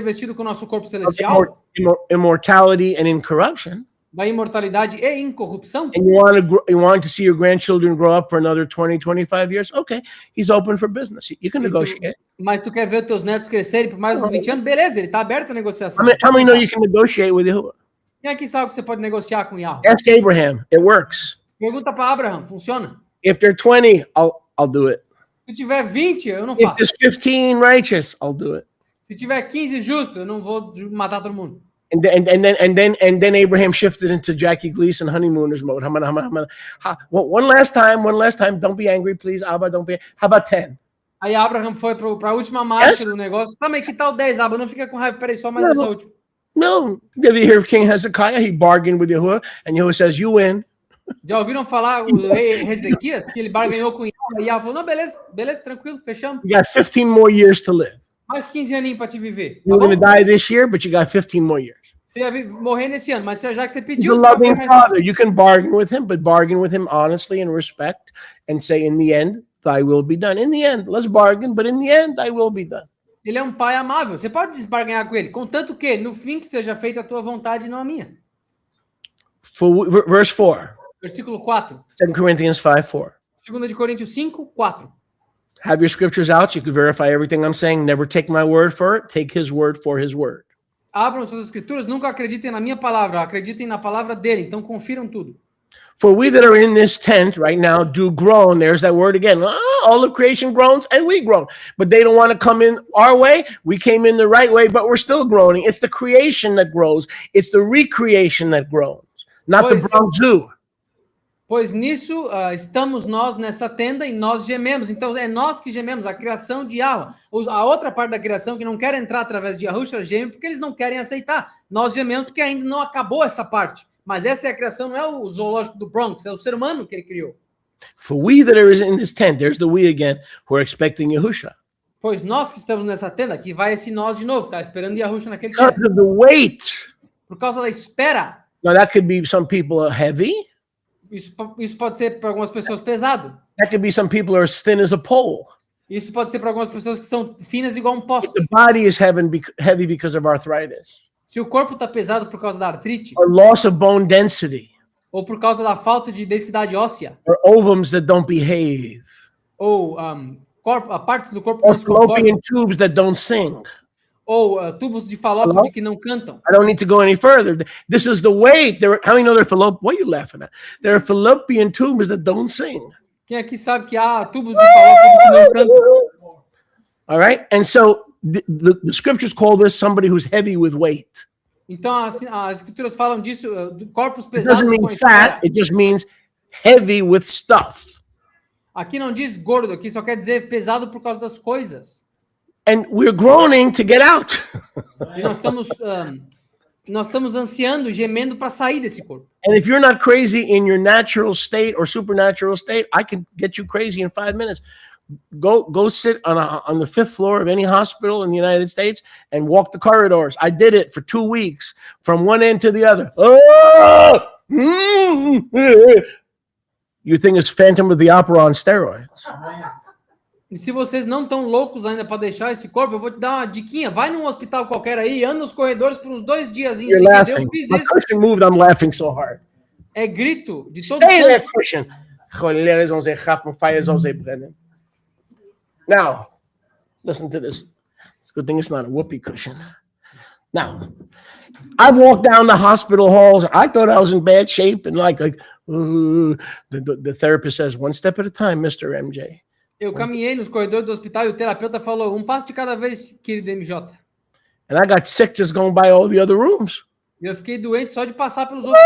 vestido com o nosso corpo of celestial, immortality and incorruption, da imortalidade e incorrupção, and you want to see your grandchildren grow up for another 20, 25 years, okay, he's open for business. You can negotiate. mas tu quer ver os teus netos crescerem por mais uns 20 anos, beleza, ele está aberto à negociação. How many know you can negotiate with Yahuwah? Quem aqui sabe que você pode negociar com Yahweh? Ask Abraham. It works. Pergunta para Abraham, funciona? If they're 20, I'll do it. Se tiver 20, eu não If faço. there's 15 righteous, I'll do it. Se tiver 15 justo, eu não vou matar todo mundo. And then Abraham shifted into Jackie Gleason honeymooners mode. One last time. Don't be angry, please. Abba, don't be. How about 10? Aí Abraham foi para a última marcha do negócio. Também, que tal 10, Abba? Não fica com raiva, peraí, só mais essa última. No. Did you hear of King Hezekiah? He bargained with Yahuwah, and Yahuwah says, you win. Já ouviram falar o rei Ezequias, que ele barganhou com Yahweh? E Yahweh falou, não, beleza, tranquilo, fechamos. You got 15 more years to live. Mais 15 aninhos para te viver. Tá You're bom? going to die this year, but you got 15 more years. Você ia morrer nesse ano, mas já que você He's pediu, a você vai loving mais father. You can bargain with him, but bargain with him honestly and respect and say, in the end, thy will be done. In the end, let's bargain, but in the end, thy will be done. Ele é um pai amável. Você pode desbarganhar com ele, contanto que, no fim, que seja feita a tua vontade e não a minha. Verse 4, Versículo 4. 2 Corinthians 5:4. 2 de Coríntios 5, 4. Have your scriptures out. You can verify everything I'm saying. Never take my word for it. Take his word for his word. Abram suas escrituras, nunca acreditem na minha palavra, acreditem na palavra dele. Então confiram tudo. For we that are in this tent right now do groan. There's that word again. All of creation groans and we groan. But they don't want to come in our way. We came in the right way, but we're still groaning. It's the creation that grows. It's the recreation that groans, not the Bronx Zoo. Pois nisso estamos nós nessa tenda e nós gememos. Então é nós que gememos, a criação de Yahweh. A outra parte da criação que não quer entrar através de Yahushua geme porque eles não querem aceitar. Nós gememos porque ainda não acabou essa parte. Mas essa é a criação, não é o zoológico do Bronx, é o ser humano que ele criou. For we that are in this tent, there's the we again, who are expecting Yahushua. Pois nós que estamos nessa tenda, aqui vai esse nós de novo, tá esperando Yahushua naquele Because dia. of the weight. Por causa da espera. Now that could be some people are heavy. Isso pode ser para algumas pessoas pesado. That could be some people are as thin as a pole. Isso pode ser para algumas pessoas que são finas igual um poste. The body is heavy because of arthritis. Se o corpo está pesado por causa da artrite, Or loss of bone density. ou por causa da falta de densidade óssea, Or ovums that don't behave. ou partes do corpo que Or não se comportam, fallopian tubes that don't sing. ou tubos de falópio que não cantam. I don't need to go any further. This is the weight. How many know they're fallopian? What are you laughing at? There are fallopian tubes that don't sing. Quem aqui sabe que há tubos de falópio que não cantam? All right? And so the scriptures call this somebody who's heavy with weight. Então as escrituras falam disso, de corpos It pesados doesn't mean com espera. fat. It just means heavy with stuff. Aqui não diz gordo, aqui só quer dizer pesado por causa das coisas. And we're groaning to get out. E nós estamos ansiando, gemendo para sair desse corpo. And if you're not crazy in your natural state or supernatural state, I can get you crazy in 5 minutes. Go sit on the 5th floor of any hospital in the United States and walk the corridors. I did it for 2 weeks from one end to the other. Oh! You think it's Phantom of the Opera on steroids. E se vocês não estão loucos ainda para deixar esse corpo, eu vou te dar uma diquinha. Vai num hospital qualquer aí, anda nos corredores por uns 2 diazinhos. You're laughing. Eu fiz My isso. cushion moved, I'm laughing so hard. É grito de todo Stay there, canto. cushion. Now, listen to this. It's a good thing it's not a whoopee cushion. Now, I've walked down the hospital halls. I thought I was in bad shape, and the therapist says, one step at a time, Mr. MJ. Eu caminhei nos corredores do hospital e o terapeuta falou, um passo de cada vez, querido MJ. And I got sick just going by all the other rooms. E eu fiquei doente só de passar pelos outros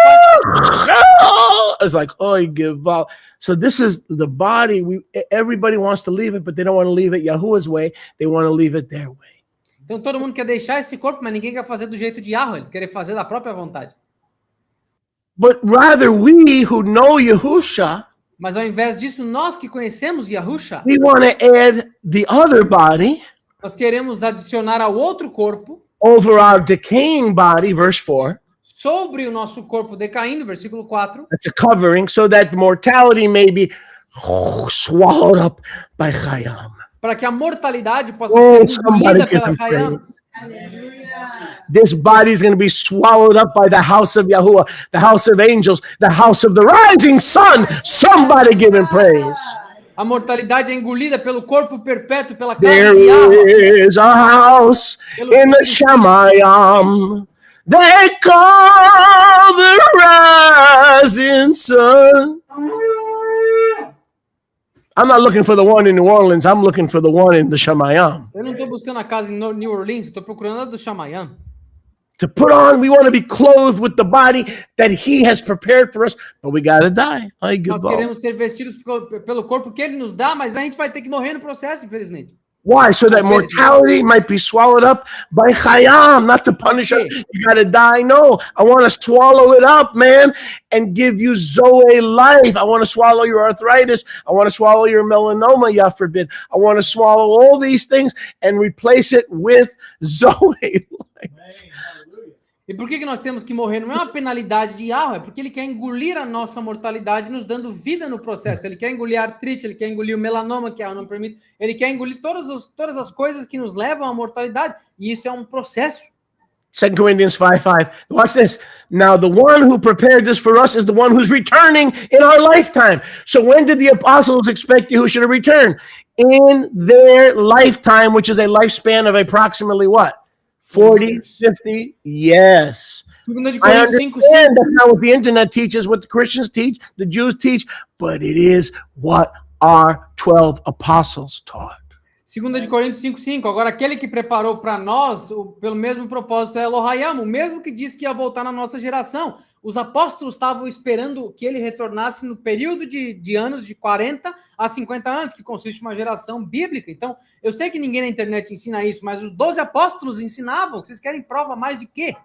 quartos. I was like, oh, give up. So this is the body. Everybody wants to leave it, but they don't want to leave it Yahuwah's way. They want to leave it their way. Então todo mundo quer deixar esse corpo, mas ninguém quer fazer do jeito de Yahweh. Eles querem fazer da própria vontade. But rather we who know Yahushua, Mas ao invés disso, nós que conhecemos Yahushua, we want to add the other body nós queremos adicionar ao outro corpo, over our decaying body, verse 4, sobre o nosso corpo decaindo, versículo 4. That's a covering so that mortality may be swallowed up by Chayam. Para que a mortalidade possa Oh, ser somebody engolida give pela him Hayam. This body is going to be swallowed up by the house of Yahuwah, the house of angels, the house of the rising sun. Somebody give him praise. A mortalidade é engolida pelo corpo perpétuo, pela casa There de Yahweh. is a house in the Shamayam. They call the rising sun. I'm not looking for the one in New Orleans. I'm looking for the one in the Shamayam. Eu não estou buscando a casa em New Orleans, estou procurando a do Shamayam. To put on, we want to be clothed with the body that he has prepared for us, but we got to die. Ay, Nós goodbye. queremos ser vestidos pelo corpo que ele nos dá, mas a gente vai ter que morrer no processo, infelizmente. Why? So that mortality might be swallowed up by Chayam, not to punish us. Okay. You got to die. No, I want to swallow it up, man, and give you Zoe life. I want to swallow your arthritis. I want to swallow your melanoma, Yah forbid. I want to swallow all these things and replace it with Zoe life. E por que nós temos que morrer? Não é uma penalidade de Yahweh, é porque ele quer engolir a nossa mortalidade, nos dando vida no processo. Ele quer engolir a artrite, ele quer engolir o melanoma, que Yahweh não permite. Ele quer engolir todas as coisas que nos levam à mortalidade. E isso é um processo. 2 Corinthians 5:5. Watch this. Now, the one who prepared this for us is the one who's returning in our lifetime. So when did the apostles expect Yahushua to return? In their lifetime, which is a lifespan of approximately what? 40, 50? Yes. 2 de I Coríntios 5:5. understand that's not what the internet teaches, what the Christians teach, the Jews teach, but it is what our 12 apostles taught. 2 de Coríntios 5:5. Agora, aquele que preparou para nós, pelo mesmo propósito, é Elohayam, o mesmo que disse que ia voltar na nossa geração. Os apóstolos estavam esperando que ele retornasse no período de anos de 40 a 50 anos, que consiste em uma geração bíblica. Então, eu sei que ninguém na internet ensina isso, mas os 12 apóstolos ensinavam. Vocês querem prova mais de quê?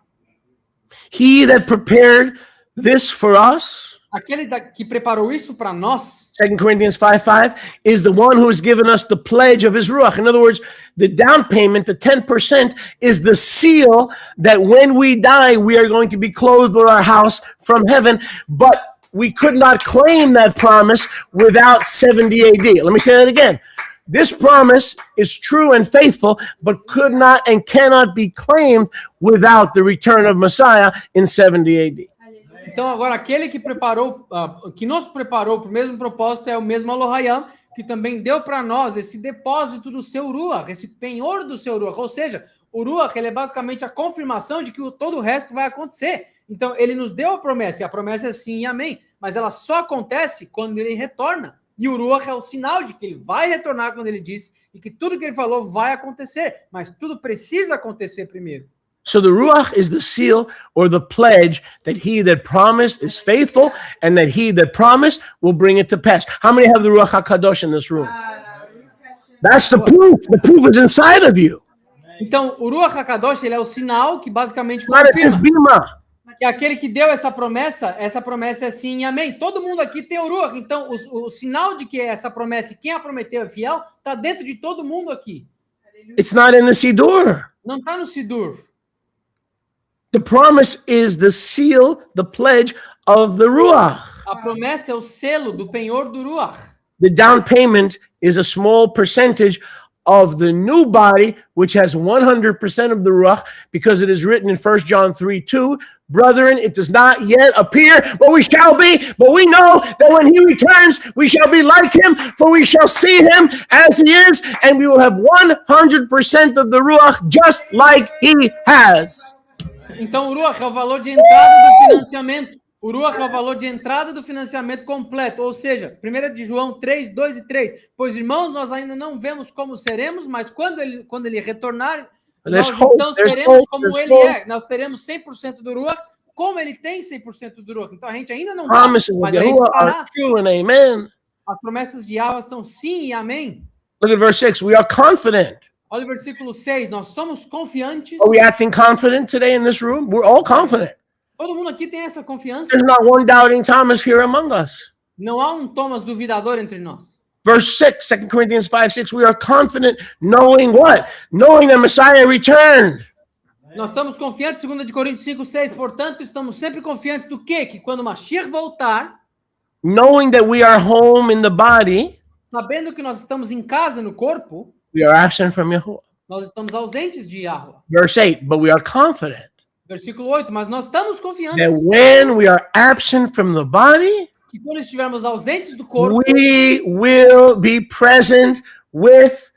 He that prepared this for us, Aquele que preparou isso para nós, 2 Corinthians 5:5, is the one who has given us the pledge of his Ruach. In other words, the down payment, the 10%, is the seal that when we die, we are going to be clothed with our house from heaven. But we could not claim that promise without 70 AD. Let me say that again. This promise is true and faithful, but could not and cannot be claimed without the return of Messiah in 70 AD. então agora aquele que preparou, que nos preparou para o mesmo propósito é o mesmo Elohayam, que também deu para nós esse depósito do seu Ruach, esse penhor do seu Ruach. Ou seja, o Ruach, ele é basicamente a confirmação de que todo o resto vai acontecer. Então, ele nos deu a promessa, e a promessa é sim e amém, mas ela só acontece quando ele retorna. E o Ruach é o sinal de que ele vai retornar quando ele disse, e que tudo que ele falou vai acontecer, mas tudo precisa acontecer primeiro. So the Ruach is the seal or the pledge that he that promised is faithful and that he that promised will bring it to pass. How many have the Ruach HaKadosh in this room? That's the proof. The proof is inside of you. Então, o Ruach HaKadosh, ele é o sinal que basicamente Not at this confirma bima. que aquele que deu essa promessa é sim e amém. Todo mundo aqui tem o Ruach, então o sinal de que essa promessa e quem a prometeu é fiel, está dentro de todo mundo aqui. It's not in the Sidur. Não está no Sidur. The promise is the seal, the pledge of the Ruach. A promessa é o selo do penhor do Ruach. The down payment is a small percentage of the new body, which has 100% of the Ruach, because it is written in 1 John 3:2, brethren, it does not yet appear what we shall be, but we know that when he returns, we shall be like him, for we shall see him as he is, and we will have 100% of the Ruach just like he has. Então, o Ruach é o valor de entrada do financiamento. O Ruach é o valor de entrada do financiamento completo. Ou seja, 1 de João 3, 2 e 3. Pois, irmãos, nós ainda não vemos como seremos, mas quando ele retornar, nós então seremos como ele é. Nós teremos 100% do Ruach, como ele tem 100% do Ruach. Então, a gente ainda não vai, Promises of mas a gente Yahuwah estará. are true and amen. As promessas de Yahweh são sim e amém. Look at verse 6. We are confident. Olha o versículo 6. Nós somos confiantes. Are we acting confident today in this room? We're all confident. Todo mundo aqui tem essa confiança. There's not one doubting Thomas here among us. Não há um Thomas duvidador entre nós. Verse 6, 2 Corinthians 5:6, we are confident knowing what? Knowing that Messiah returned. Nós estamos confiantes, 2 de Coríntios 5, 6, portanto, estamos sempre confiantes do quê? Que quando Mashiach voltar, knowing that we are home in the body, sabendo que nós estamos em casa no corpo, we are absent from Yahuwah. nós estamos ausentes de Yahuwah. Verse 8, but we are confident Versículo 8, mas nós estamos confiantes that when we are absent from the body, que quando estivermos ausentes do corpo, we will be present with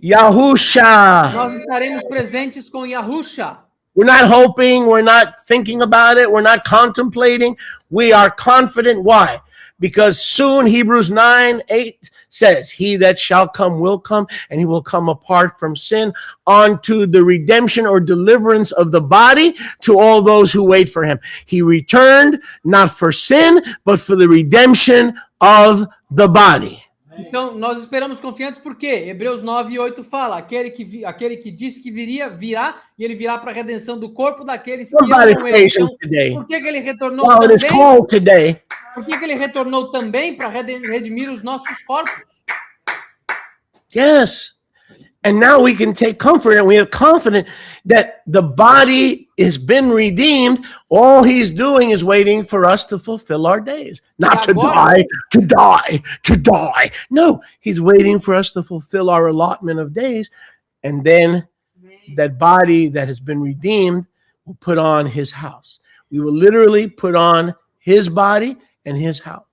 Yahusha. nós estaremos presentes com Yahusha. We're not hoping, we're not thinking about it, we're not contemplating. We are confident. Why? Because soon Hebrews 9:8 says, he that shall come will come, and he will come apart from sin unto the redemption or deliverance of the body to all those who wait for him. He returned not for sin, but for the redemption of the body. Então, nós esperamos confiantes porque Hebreus 9:8 fala, aquele que disse que viria, virá, e ele virá para a redenção do corpo daqueles que Somebody's amam ele. patient Então, today. por que ele retornou Oh, it is também? cold today. Por que ele retornou também para redimir os nossos corpos? Yes. And now we can take comfort, and we are confident that the body has been redeemed. All he's doing is waiting for us to fulfill our days, not to die, to die, to die. No, he's waiting for us to fulfill our allotment of days. And then that body that has been redeemed will put on his house. We will literally put on his body and his house.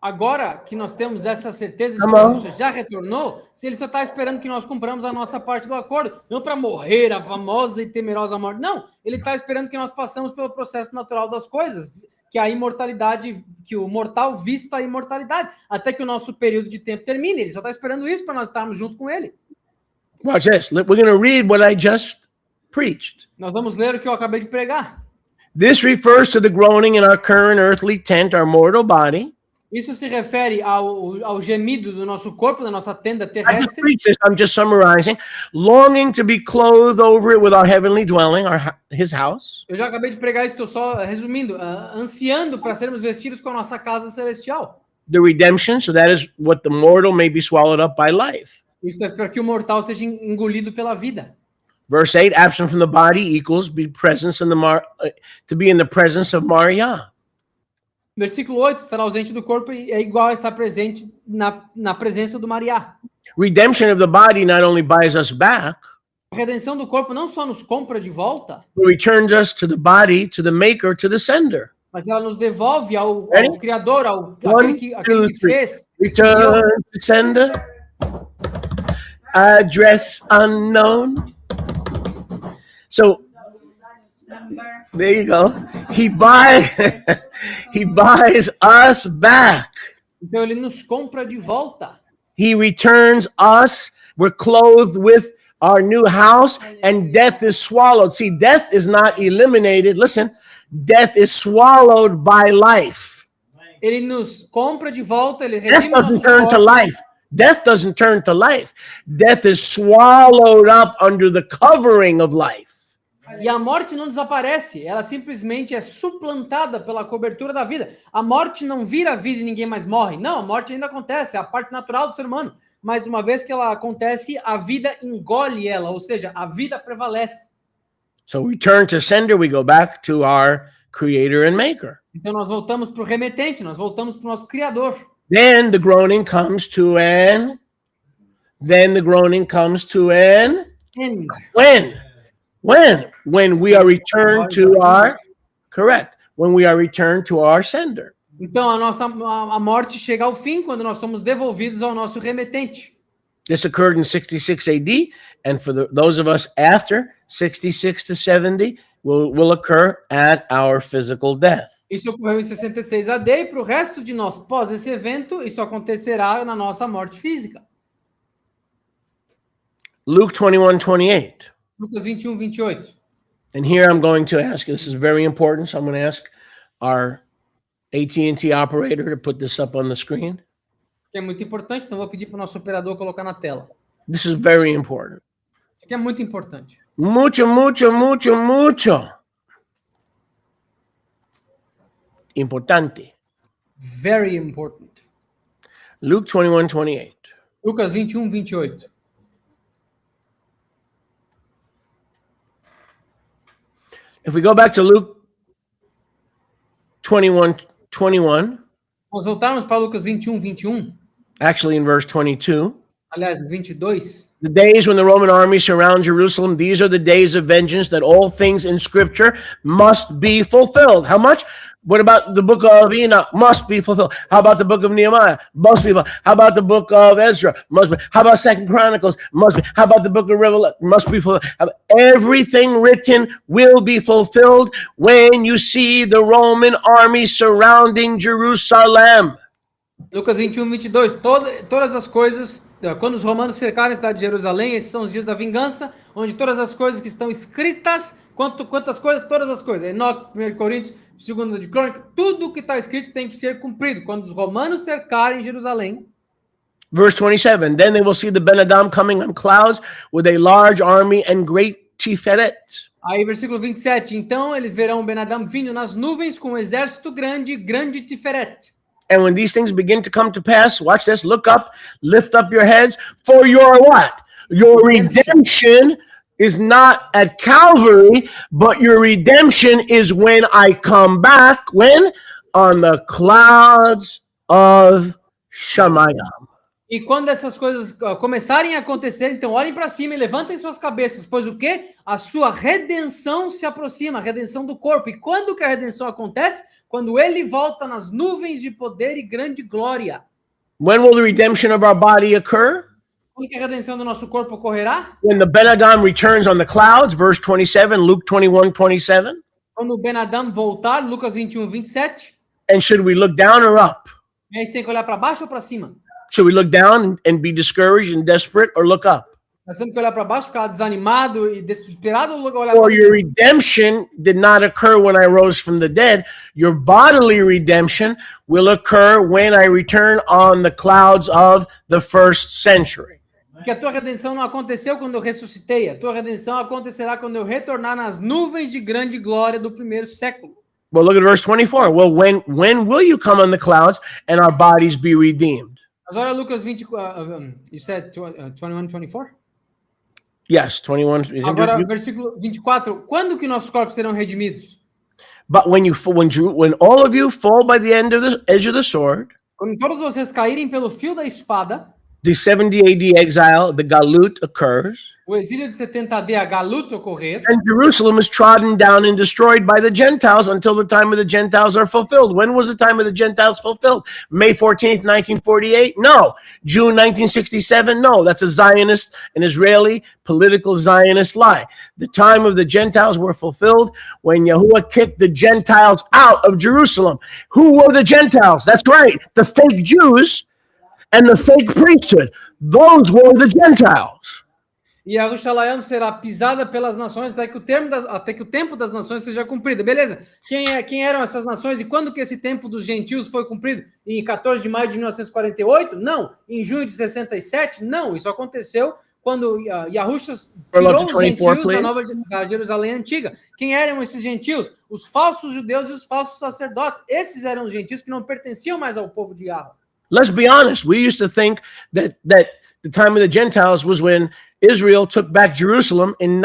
Agora que nós temos essa certeza de que Come on. Yahusha já retornou, se ele só está esperando que nós cumpramos a nossa parte do acordo, não para morrer a famosa e temerosa morte, não, ele está esperando que nós passamos pelo processo natural das coisas, que a imortalidade, que o mortal vista a imortalidade, até que o nosso período de tempo termine. Ele só está esperando isso para nós estarmos junto com ele. Watch this. We're going to read what I just preached. Nós vamos ler o que eu acabei de pregar. This refers to the groaning in our current earthly tent, our mortal body. Isso se refere ao gemido do nosso corpo, da nossa tenda I just terrestre. preached this. I'm just summarizing. Longing to be clothed over it with our heavenly dwelling, his house. Eu já acabei de pregar isso, estou só resumindo. Ansiando para sermos vestidos com a nossa casa celestial. The redemption, so that is what the mortal may be swallowed up by life. Isso é para que o mortal seja engolido pela vida. Verse 8, absent from the body equals be presence in the to be in the presence of Maria. Versículo 8, estar ausente do corpo é igual a estar presente na presença do Mariá. Redemption of the body not only buys us back, A redenção do corpo não só nos compra de volta, but returns us to the body, to the maker, to the sender. mas ela nos devolve ao Ready? Criador, One, aquele que two, three. fez. Return to sender. Address unknown. So there you go. He buys us back. Então ele nos compra de volta. He returns us. We're clothed with our new house, and death is swallowed. See, death is not eliminated. Listen, death is swallowed by life. Ele nos compra de volta, ele Death redime doesn't nossos turn to corpos. life. Death doesn't turn to life. Death is swallowed up under the covering of life. E a morte não desaparece, ela simplesmente é suplantada pela cobertura da vida. A morte não vira vida e ninguém mais morre. Não, a morte ainda acontece, é a parte natural do ser humano. Mas uma vez que ela acontece, a vida engole ela, ou seja, a vida prevalece. So return to sender, we go back to our creator and maker. Então nós voltamos para o remetente, nós voltamos para o nosso Criador. Then the groaning comes to an End. when we are returned to our when we are returned to our sender. Então a morte chega ao fim quando nós somos devolvidos ao nosso remetente. This occurred in 66 AD, and for those of us after 66 to 70 will occur at our physical death. Isso ocorreu em 66 AD e para o resto de nós, pós esse evento, isso acontecerá na nossa morte física. Luke 21:28. Lucas 21, 28. And here I'm going to ask, this is very important, so I'm going to ask our AT&T operator to put this up on the screen. Que é muito importante, então vou pedir para o nosso operador colocar na tela. This is very important. Isso aqui é muito importante. Mucho, mucho, mucho, mucho. Importante. Very important. Luke 21:28. Lucas 21, 28. If we go back to Luke 21:21, Nós voltarmos para Lucas 21, actually in verse 22, aliás, no 22. the days when the Roman army surround Jerusalem, these are the days of vengeance, that all things in Scripture must be fulfilled. How much? What about the book of Enoch? Must be fulfilled. How about the book of Nehemiah? Must be fulfilled. How about the book of Ezra? Must be. How about 2 Chronicles? Must be. How about the book of Revelation? Must be fulfilled. Everything written will be fulfilled when you see the Roman army surrounding Jerusalem. Lucas 22. Todas as coisas, quando os romanos cercarem a cidade de Jerusalém, esses são os dias da vingança, onde todas as coisas que estão escritas, quantas coisas? Todas as coisas. Enoque, 1 Coríntios, 2 de Crônica, tudo que está escrito tem que ser cumprido. Quando os romanos cercarem Jerusalém. Verse 27, then they will see the Ben-Adam coming on clouds with a large army and great Tiferet. Aí, versículo 27, então eles verão o Ben-Adam vindo nas nuvens com um exército grande Tiferet. And when these things begin to come to pass, watch this, look up, lift up your heads, for your what? Your redemption is not at Calvary, but your redemption is when I come back, when? On the clouds of Shamayim. E quando essas coisas começarem a acontecer, então olhem para cima e levantem suas cabeças, pois o quê? A sua redenção se aproxima, a redenção do corpo. E quando que a redenção acontece? Quando ele volta nas nuvens de poder e grande glória. When will the redemption of our body occur? Quando que a redenção do nosso corpo ocorrerá? When the Ben-Adam returns on the clouds, verse 27, Luke 21:27. Quando o Ben-Adam voltar, Lucas 21:27. And should we look down or up? A gente tem que olhar para baixo ou para cima? Should we look down and be discouraged and desperate, or look up? Nós temos que olhar para baixo, ficar desanimado e desesperado, ou olhar For para your cima? redemption did not occur when I rose from the dead. Your bodily redemption will occur when I return on the clouds of the first century. Porque a tua redenção não aconteceu quando eu ressuscitei. A tua redenção acontecerá quando eu retornar nas nuvens de grande glória do primeiro século. Well, look at verse 24. Well, when will you come on the clouds and our bodies be redeemed? Mas olha Lucas 24, you said 21, 24? Yes, 21. Agora, versículo 24, quando que nossos corpos serão redimidos? But when all of you fall by the edge of the sword, Quando todos vocês caírem pelo fio da espada, the 70 AD exile, the Galut occurs, o exílio de 70 AD, a galuta ocorrer, and Jerusalem is trodden down and destroyed by the Gentiles until the time of the Gentiles are fulfilled. When was the time of the Gentiles fulfilled? May 14th, 1948? No. June 1967? No. That's a Zionist, an Israeli political Zionist lie. The time of the Gentiles were fulfilled when Yahuwah kicked the Gentiles out of Jerusalem. Who were the Gentiles? That's right. The fake Jews and the fake priesthood. Those were the Gentiles. e Yerushalayim será pisada pelas nações até que o tempo das nações seja cumprido. Beleza? Quem eram essas nações e quando que esse tempo dos gentios foi cumprido? Em 14 de maio de 1948? Não. Em junho de 67? Não. Isso aconteceu quando Yahushua tirou os gentios da Jerusalém antiga. Quem eram esses gentios? Os falsos judeus e os falsos sacerdotes. Esses eram os gentios que não pertenciam mais ao povo de Yahweh. Let's be honest. We used to think that the time of the Gentiles was when Israel took back Jerusalem in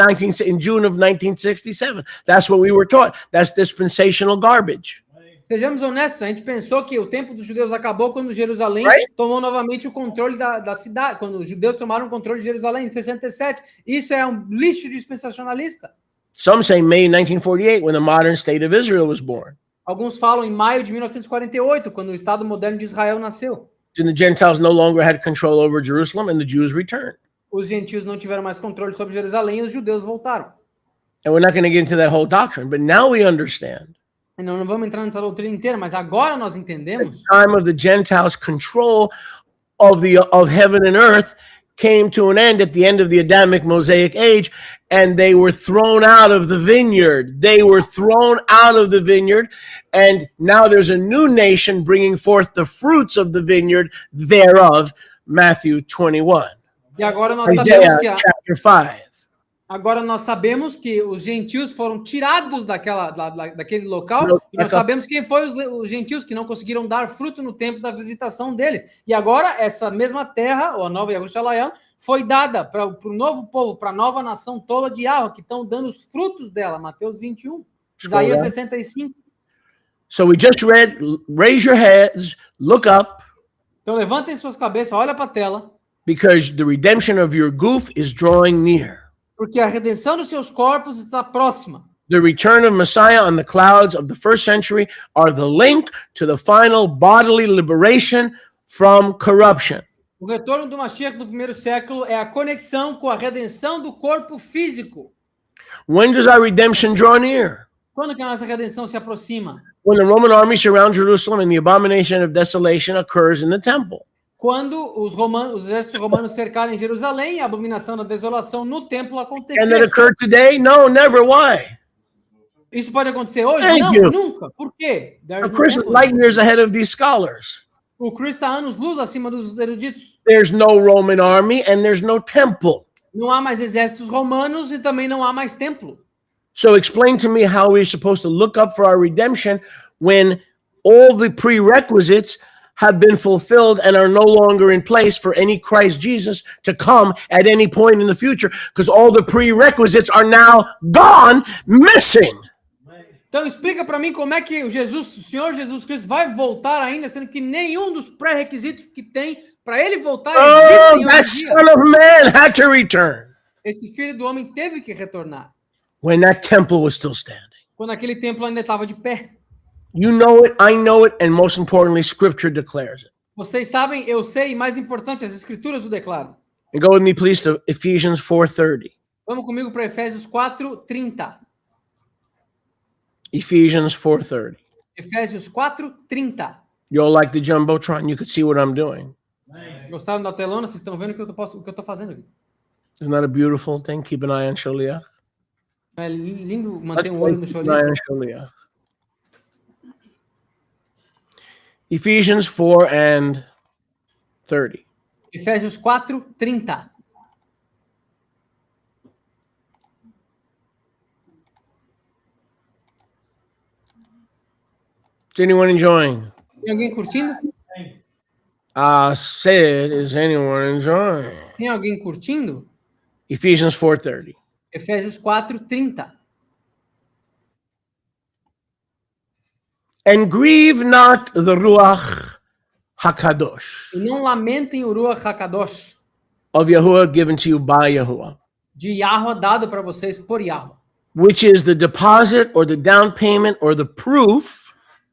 June of 1967. That's what we were taught. That's dispensational garbage. Sejamos honestos, a gente pensou que o tempo dos judeus acabou quando Jerusalém tomou novamente o controle da cidade, quando os judeus tomaram o controle de Jerusalém em 67. Isso é um lixo dispensacionalista. Some say May 1948 when the modern state of Israel was born. Alguns falam em maio de 1948, quando o Estado moderno de Israel nasceu. And the Gentiles no longer had control over Jerusalem and the Jews returned. Os gentios não tiveram mais controle sobre Jerusalém e os judeus voltaram. And we're not going to get into that whole doctrine, but now we understand. E não vamos entrar nessa doutrina inteira, mas agora nós entendemos. The time of the Gentiles' control of heaven and earth came to an end at the end of the Adamic Mosaic age, and they were thrown out of the vineyard. They were thrown out of the vineyard, and now there's a new nation bringing forth the fruits of the vineyard thereof, Matthew 21. E agora nós Isaiah sabemos que chapter 5. Agora nós sabemos que os gentios foram tirados daquele local, e nós sabemos quem foi os gentios que não conseguiram dar fruto no tempo da visitação deles. E agora essa mesma terra, ou a nova Yerushalayim, foi dada para o novo povo, para a nova nação tola de Yahweh, que estão dando os frutos dela, Mateus 21. Scroll Isaías down. 65. So we just read, raise your heads, look up, Então levantem suas cabeças, olha para a tela, because the redemption of your goof is drawing near. porque a redenção dos seus corpos está próxima. The return of Messiah on the clouds of the first century are the link to the final bodily liberation from corruption. O retorno do Mashiach do primeiro século é a conexão com a redenção do corpo físico. When does our redemption draw near? Quando que a nossa redenção se aproxima? When the Roman army surrounds Jerusalem and the abomination of desolation occurs in the temple. Quando os exércitos romanos cercarem Jerusalém e a abominação da desolação no templo Can that acontecer. occur today? No, never. Why? Isso pode acontecer hoje? Thank Não, you. nunca. Por quê? Of course, light years ahead of these scholars. O Cristo está anos-luz acima dos eruditos. There's no Roman army and there's no temple. Não há mais exércitos romanos e também não há mais templo. So explain to me how we're supposed to look up for our redemption when all the prerequisites have been fulfilled and are no longer in place for any Christ Jesus to come at any point in the future, because all the prerequisites are now gone, missing. Então explica para mim como é que o Senhor Jesus Cristo vai voltar ainda, sendo que nenhum dos pré-requisitos que tem para ele voltar Oh, existem that hoje em dia. Son of Man had to return Esse filho do homem teve que retornar, when that temple was still standing. quando aquele templo ainda estava de pé. You know it, I know it, and most importantly, Scripture declares it. Vocês sabem, eu sei, e mais importante, as escrituras o declaram. And go with me, please, to Ephesians 4:30. Vamos comigo para Efésios 4:30. Ephesians 4:30. Efésios 4:30. You're like the Jumbotron. You could see what I'm doing. Gostaram da telona? Vocês estão vendo o que eu tô fazendo aqui. Isn't that a beautiful thing? Keep an eye on Sholiach. É lindo Let's manter um olho no keep an eye Sholiach. on Sholiach. Ephesians 4:30. Efésios 4:30. Is anyone enjoying? Tem alguém curtindo? Said, is anyone enjoying? Tem alguém curtindo? Ephesians 4:30. Efésios 4:30. And grieve not the Ruach HaKadosh E não lamentem o Ruach HaKadosh, of Yahuwah given to you by Yahuwah, de Yahweh dado para vocês por Yahweh, which is the deposit or the down payment or the proof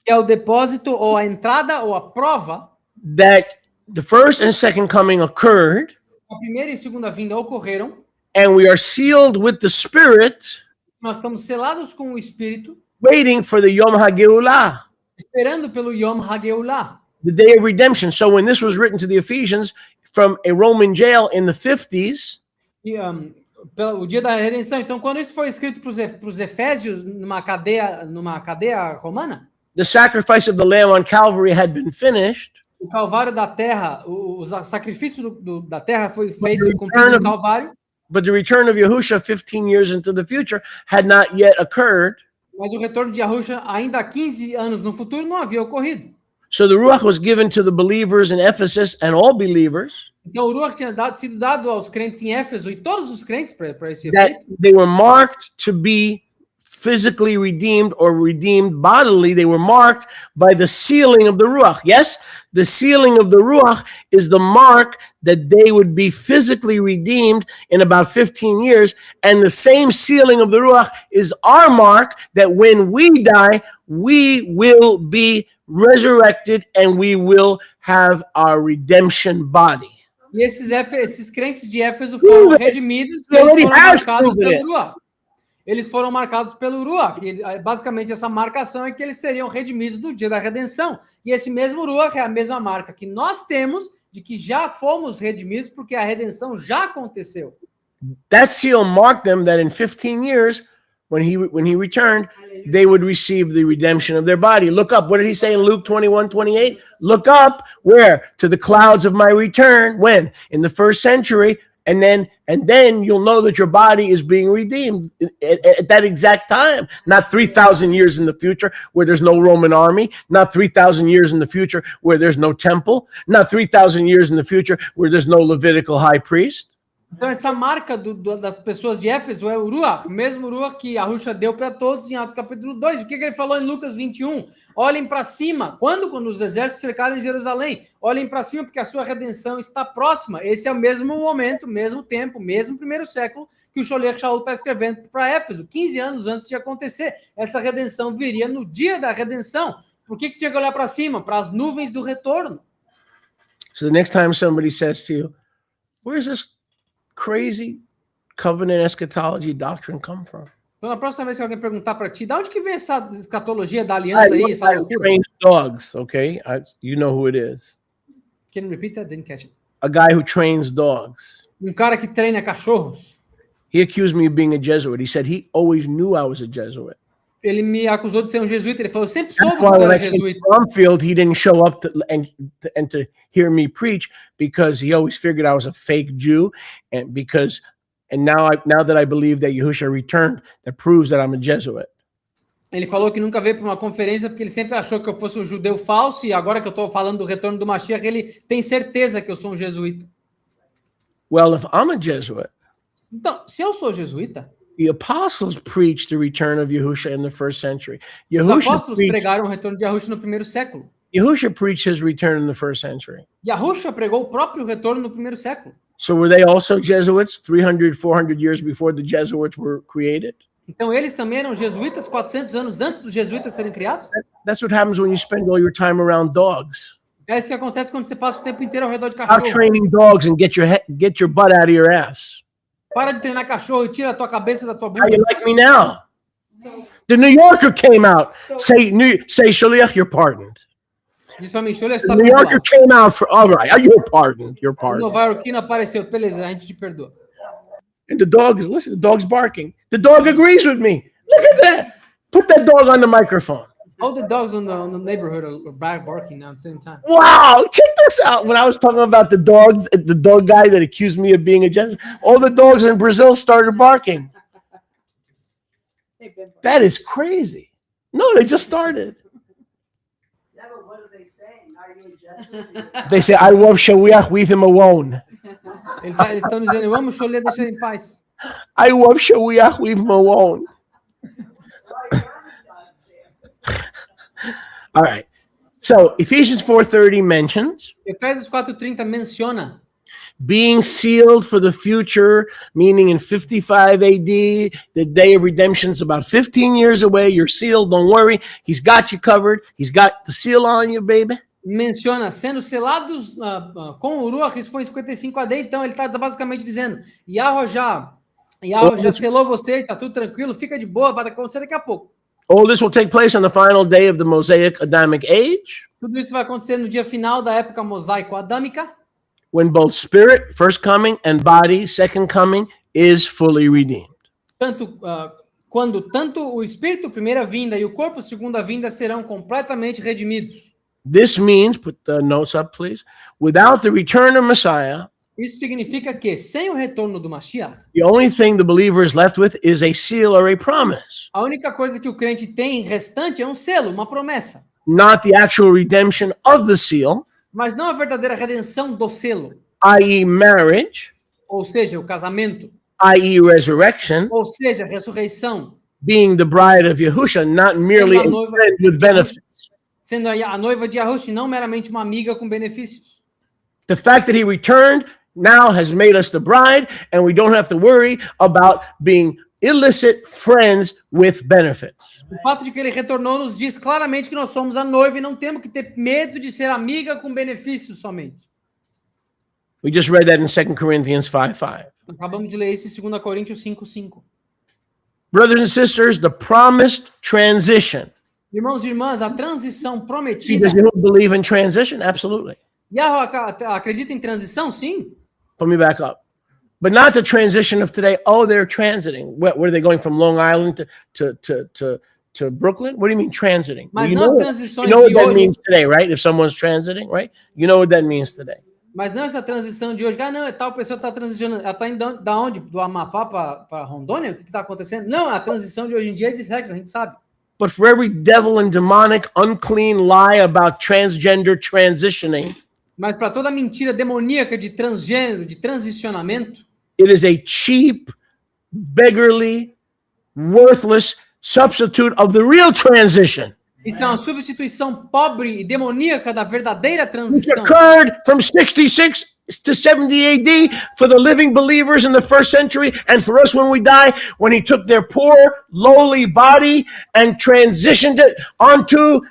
que é o depósito ou a entrada ou a prova. that the first and second coming occurred, A primeira e segunda vinda ocorreram. and we are sealed with the Spirit, Nós estamos selados com o Espírito, waiting for the Yom HaGeulah, esperando pelo Yom HaGeulah, the day of redemption. So when this was written to the Ephesians from a Roman jail in the 50s, e, o dia da redenção. Então, quando isso foi escrito para os Efésios numa cadeia romana, the sacrifice of the lamb on Calvary had been finished. o Calvário da Terra, o sacrifício da Terra foi feito the e cumprido return no of- Calvário, But the return of Yahusha 15 years into the future had not yet occurred. mas o retorno de Yahusha ainda há 15 anos no futuro não havia ocorrido. So the Ruach was given to the believers in Ephesus and all believers Então, o Ruach tinha sido dado aos crentes em Éfeso e todos os crentes para esse that efeito. they were marked to be physically redeemed or redeemed bodily. They were marked by the sealing of the Ruach. Yes, the sealing of the Ruach is the mark that they would be physically redeemed in about 15 years. And the same sealing of the Ruach is our mark that when we die, we will be resurrected and we will have our redemption body. E esses crentes de Éfeso foram redimidos e eles foram marcados pelo Ruach. Eles foram marcados pelo Ruach. E, basicamente, essa marcação é que eles seriam redimidos no dia da redenção. E esse mesmo Ruach é a mesma marca que nós temos de que já fomos redimidos porque a redenção já aconteceu. That seal marked them that in 15 years, when he returned, they would receive the redemption of their body. Look up. What did he say in Luke 21:28? Look up where? To the clouds of my return. When? In the first century. And then you'll know that your body is being redeemed at that exact time. Not 3,000 years in the future where there's no Roman army. Not 3,000 years in the future where there's no temple. Not 3,000 years in the future where there's no Levitical high priest. Então, essa marca das pessoas de Éfeso é o Ruach, o mesmo Ruach que Yahushua deu para todos em Atos capítulo 2. O que ele falou em Lucas 21? Olhem para cima. Quando os exércitos cercaram Jerusalém? Olhem para cima, porque a sua redenção está próxima. Esse é o mesmo momento, mesmo tempo, mesmo primeiro século que o Sholer Shaul está escrevendo para Éfeso, 15 anos antes de acontecer. Essa redenção viria no dia da redenção. Por que tinha que olhar para cima? Para as nuvens do retorno. So the next time somebody says to you, where's this crazy covenant eschatology doctrine come from? Então, na próxima vez que alguém perguntar para ti, de onde que vem essa escatologia da aliança aí, essa loucura? Trains dogs, okay? You know who it is. Can you repeat that? Didn't catch it. A guy who trains dogs. Cara que treina cachorros. He accused me of being a Jesuit. He said he always knew I was a Jesuit. Ele me acusou de ser jesuíta. Ele falou, eu sempre soube That's que why eu when era I came to jesuíta. Bromfield, he didn't show up and to hear me preach because he always figured I was a fake Jew, and now that I believe that Yahushua returned, that proves that I'm a Jesuit. Ele falou que nunca veio para uma conferência porque ele sempre achou que eu fosse um judeu falso e agora que eu estou falando do retorno do Mashiach, ele tem certeza que eu sou um jesuíta. Well, if I'm a Jesuit, então, se eu sou jesuíta, the apostles preached the return of Yahushua in the first century. os apóstolos pregaram o retorno de Yahushua no primeiro século. Yahushua preached his return in the first century. Yahushua pregou o próprio retorno no primeiro século. So were they also Jesuits 300, 400 years before the Jesuits were created? Então eles também eram jesuítas 400 anos antes dos jesuítas serem criados? That's what happens when you spend all your time around dogs. É isso que acontece quando você passa o tempo inteiro ao redor de Stop cachorro. training dogs and get your butt out of your ass. Para de treinar cachorro e tira a tua cabeça da tua How bunda. you like me now? The New Yorker came out. Say Shaliach, you're pardoned. Diz pra mim, Sholer, você The tá New Yorker perdoado. came out for all right. You're pardoned. You're O pardoned. Nova Iorquino apareceu. Beleza, a gente te perdoa. And the dog's barking. The dog agrees with me. Look at that. Put that dog on the microphone. All the dogs on the neighborhood are barking now at the same time. Wow, check this out. When I was talking about the dog guy that accused me of being a Jesuit, all the dogs in Brazil started barking. That is crazy. No, they just started. Yeah, but what are they saying? Are you a Jesuit? They say, I love Shawiach, leave him alone. Eles estão dizendo, eu amo Sholer, deixa ele em paz. I love Shawiach, leave him alone. All right. So Ephesians 4:30 mentions Efésios 4:30 menciona being sealed for the future, meaning in 55 AD, the day of redemption is about 15 years away. You're sealed. Don't worry. He's got you covered. He's got the seal on you, baby. menciona sendo selados com o Ruach, isso foi em 55 AD, então ele está basicamente dizendo, Yahweh já selou você, está tudo tranquilo, fica de boa, vai acontecer daqui a pouco. All this will take place on the final day of the Mosaic Adamic age, Tudo isso vai acontecer no dia final da época mosaico-adâmica, when both spirit, first coming, and body, second coming, is fully redeemed. quando tanto o espírito, primeira vinda, e o corpo, segunda vinda, serão completamente redimidos. This means, put the notes up, please, without the return of Messiah, Isso significa que, sem o retorno do Mashiach, the only thing the believer is left with is a seal or a promise, a única coisa que o crente tem restante é um selo, uma promessa, not the actual redemption of the seal, mas não a verdadeira redenção do selo, i.e. marriage, ou seja, o casamento, i.e. resurrection, ou seja, a ressurreição, being the bride of Yahushua, not merely a friend with benefits. sendo a noiva de Yahushua, não meramente uma amiga com benefícios. The fact that he returned now has made us the bride, and we don't have to worry about being illicit friends with benefits. O fato de que ele retornou nos diz claramente que nós somos a noiva e não temos que ter medo de ser amiga com benefícios somente. We just read that in 2 Corinthians 5:5. Acabamos de ler isso em 2 Coríntios 5:5. Brothers and sisters, the promised transition. Irmãos e irmãs, a transição See, prometida. does you believe in transition? Absolutely. Yahweh acredita em transição? Sim. Put me back up. But not the transition of today. Oh, they're transiting. Where are they going from Long Island to Brooklyn? What do you mean transiting? Mas you não know as what, transições you know what de that hoje. means today, right? If someone's transiting, right? You know what that means today. Mas não essa transição de hoje. Ah, não, tal pessoa está transicionando. Ela está indo da onde? Do Amapá para Rondônia? O que está acontecendo? Não, a transição de hoje em dia é de sexo, a gente sabe. But for every devil and demonic unclean lie about transgender transitioning, Mas para toda mentira demoníaca de transgênero, de transicionamento, It is a cheap, beggarly, worthless substitute of the real transition. Isso é uma substituição pobre e demoníaca da verdadeira Which transição. occurred from 66 to 70 AD for the living believers in the first century, and for us when we die, when he took their poor, lowly body and transitioned it onto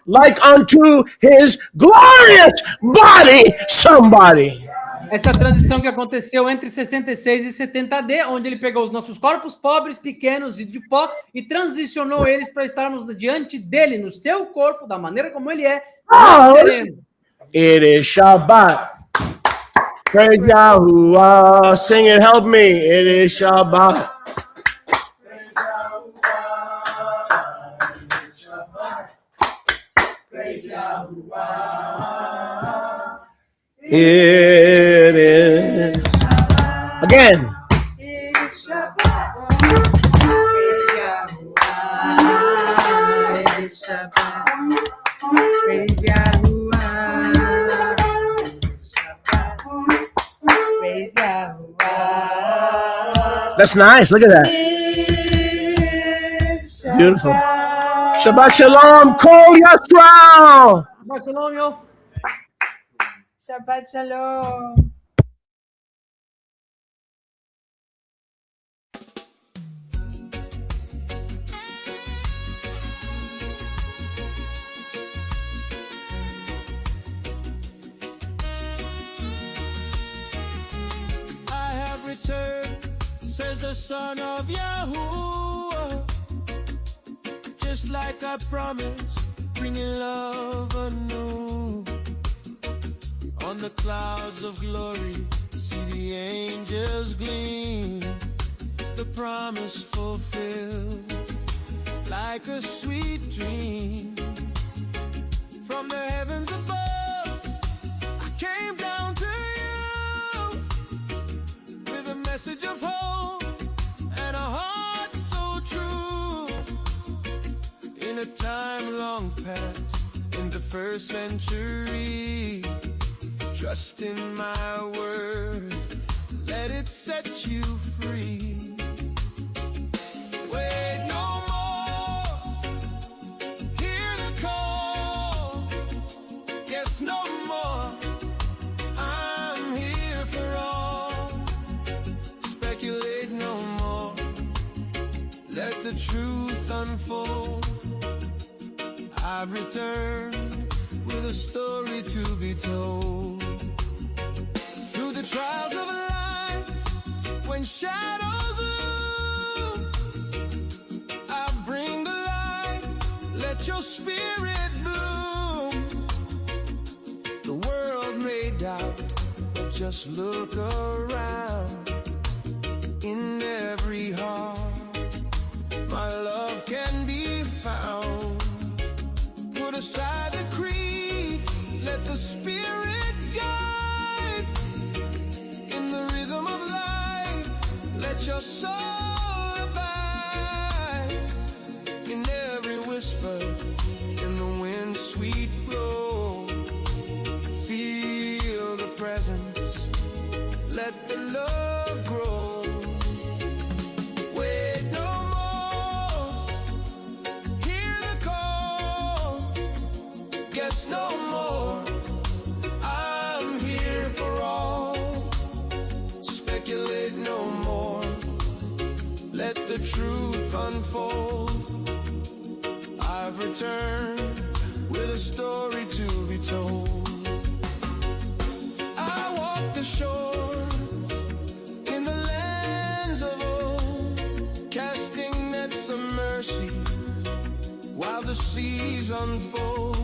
his glorious body, somebody. Essa transição que aconteceu entre 66 e 70 AD, onde ele pegou os nossos corpos pobres, pequenos e de pó e transicionou eles para estarmos diante dele, no seu corpo, da maneira como ele é. Oh, sereno. It is Shabbat. Praise Yahuwah. Sing it, help me. It is Shabbat. It is. Again. It's Shabbat. Praise Yahuwah. It's Shabbat. Praise Yahuwah. It's Shabbat. Praise Yahuwah. That's nice. Look at that. It is Shabbat. Beautiful. Shabbat Shalom. Kol Yisrael. Barcelona. Shabbat Shalom. I have returned, says the Son of Yahuwah. Just like I promised, bringing love anew. On the clouds of glory, see the angels gleam. The promise fulfilled, like a sweet dream. From the heavens above, I came down to you with a message of hope and a heart so true. In a time long past, in the first century, trust in my word, let it set you free. Wait no more, hear the call, guess no more, I'm here for all. Speculate no more, let the truth unfold. I've returned with a story to be told. Through the trials of life, when shadows loom, I bring the light, let your spirit bloom. The world may doubt, but just look around. In every heart, my love can be found. Put aside the creeds, let the spirit guide. In the rhythm of life, let your soul abide. In every whisper, in the wind's sweet flow, feel the presence, let the love grow. Wait no more, hear the call, guess no more, I'm here for all. Speculate no more, let the truth unfold. I've returned with a story to be told. I walk the shore in the lands of old, casting nets of mercy while the seas unfold.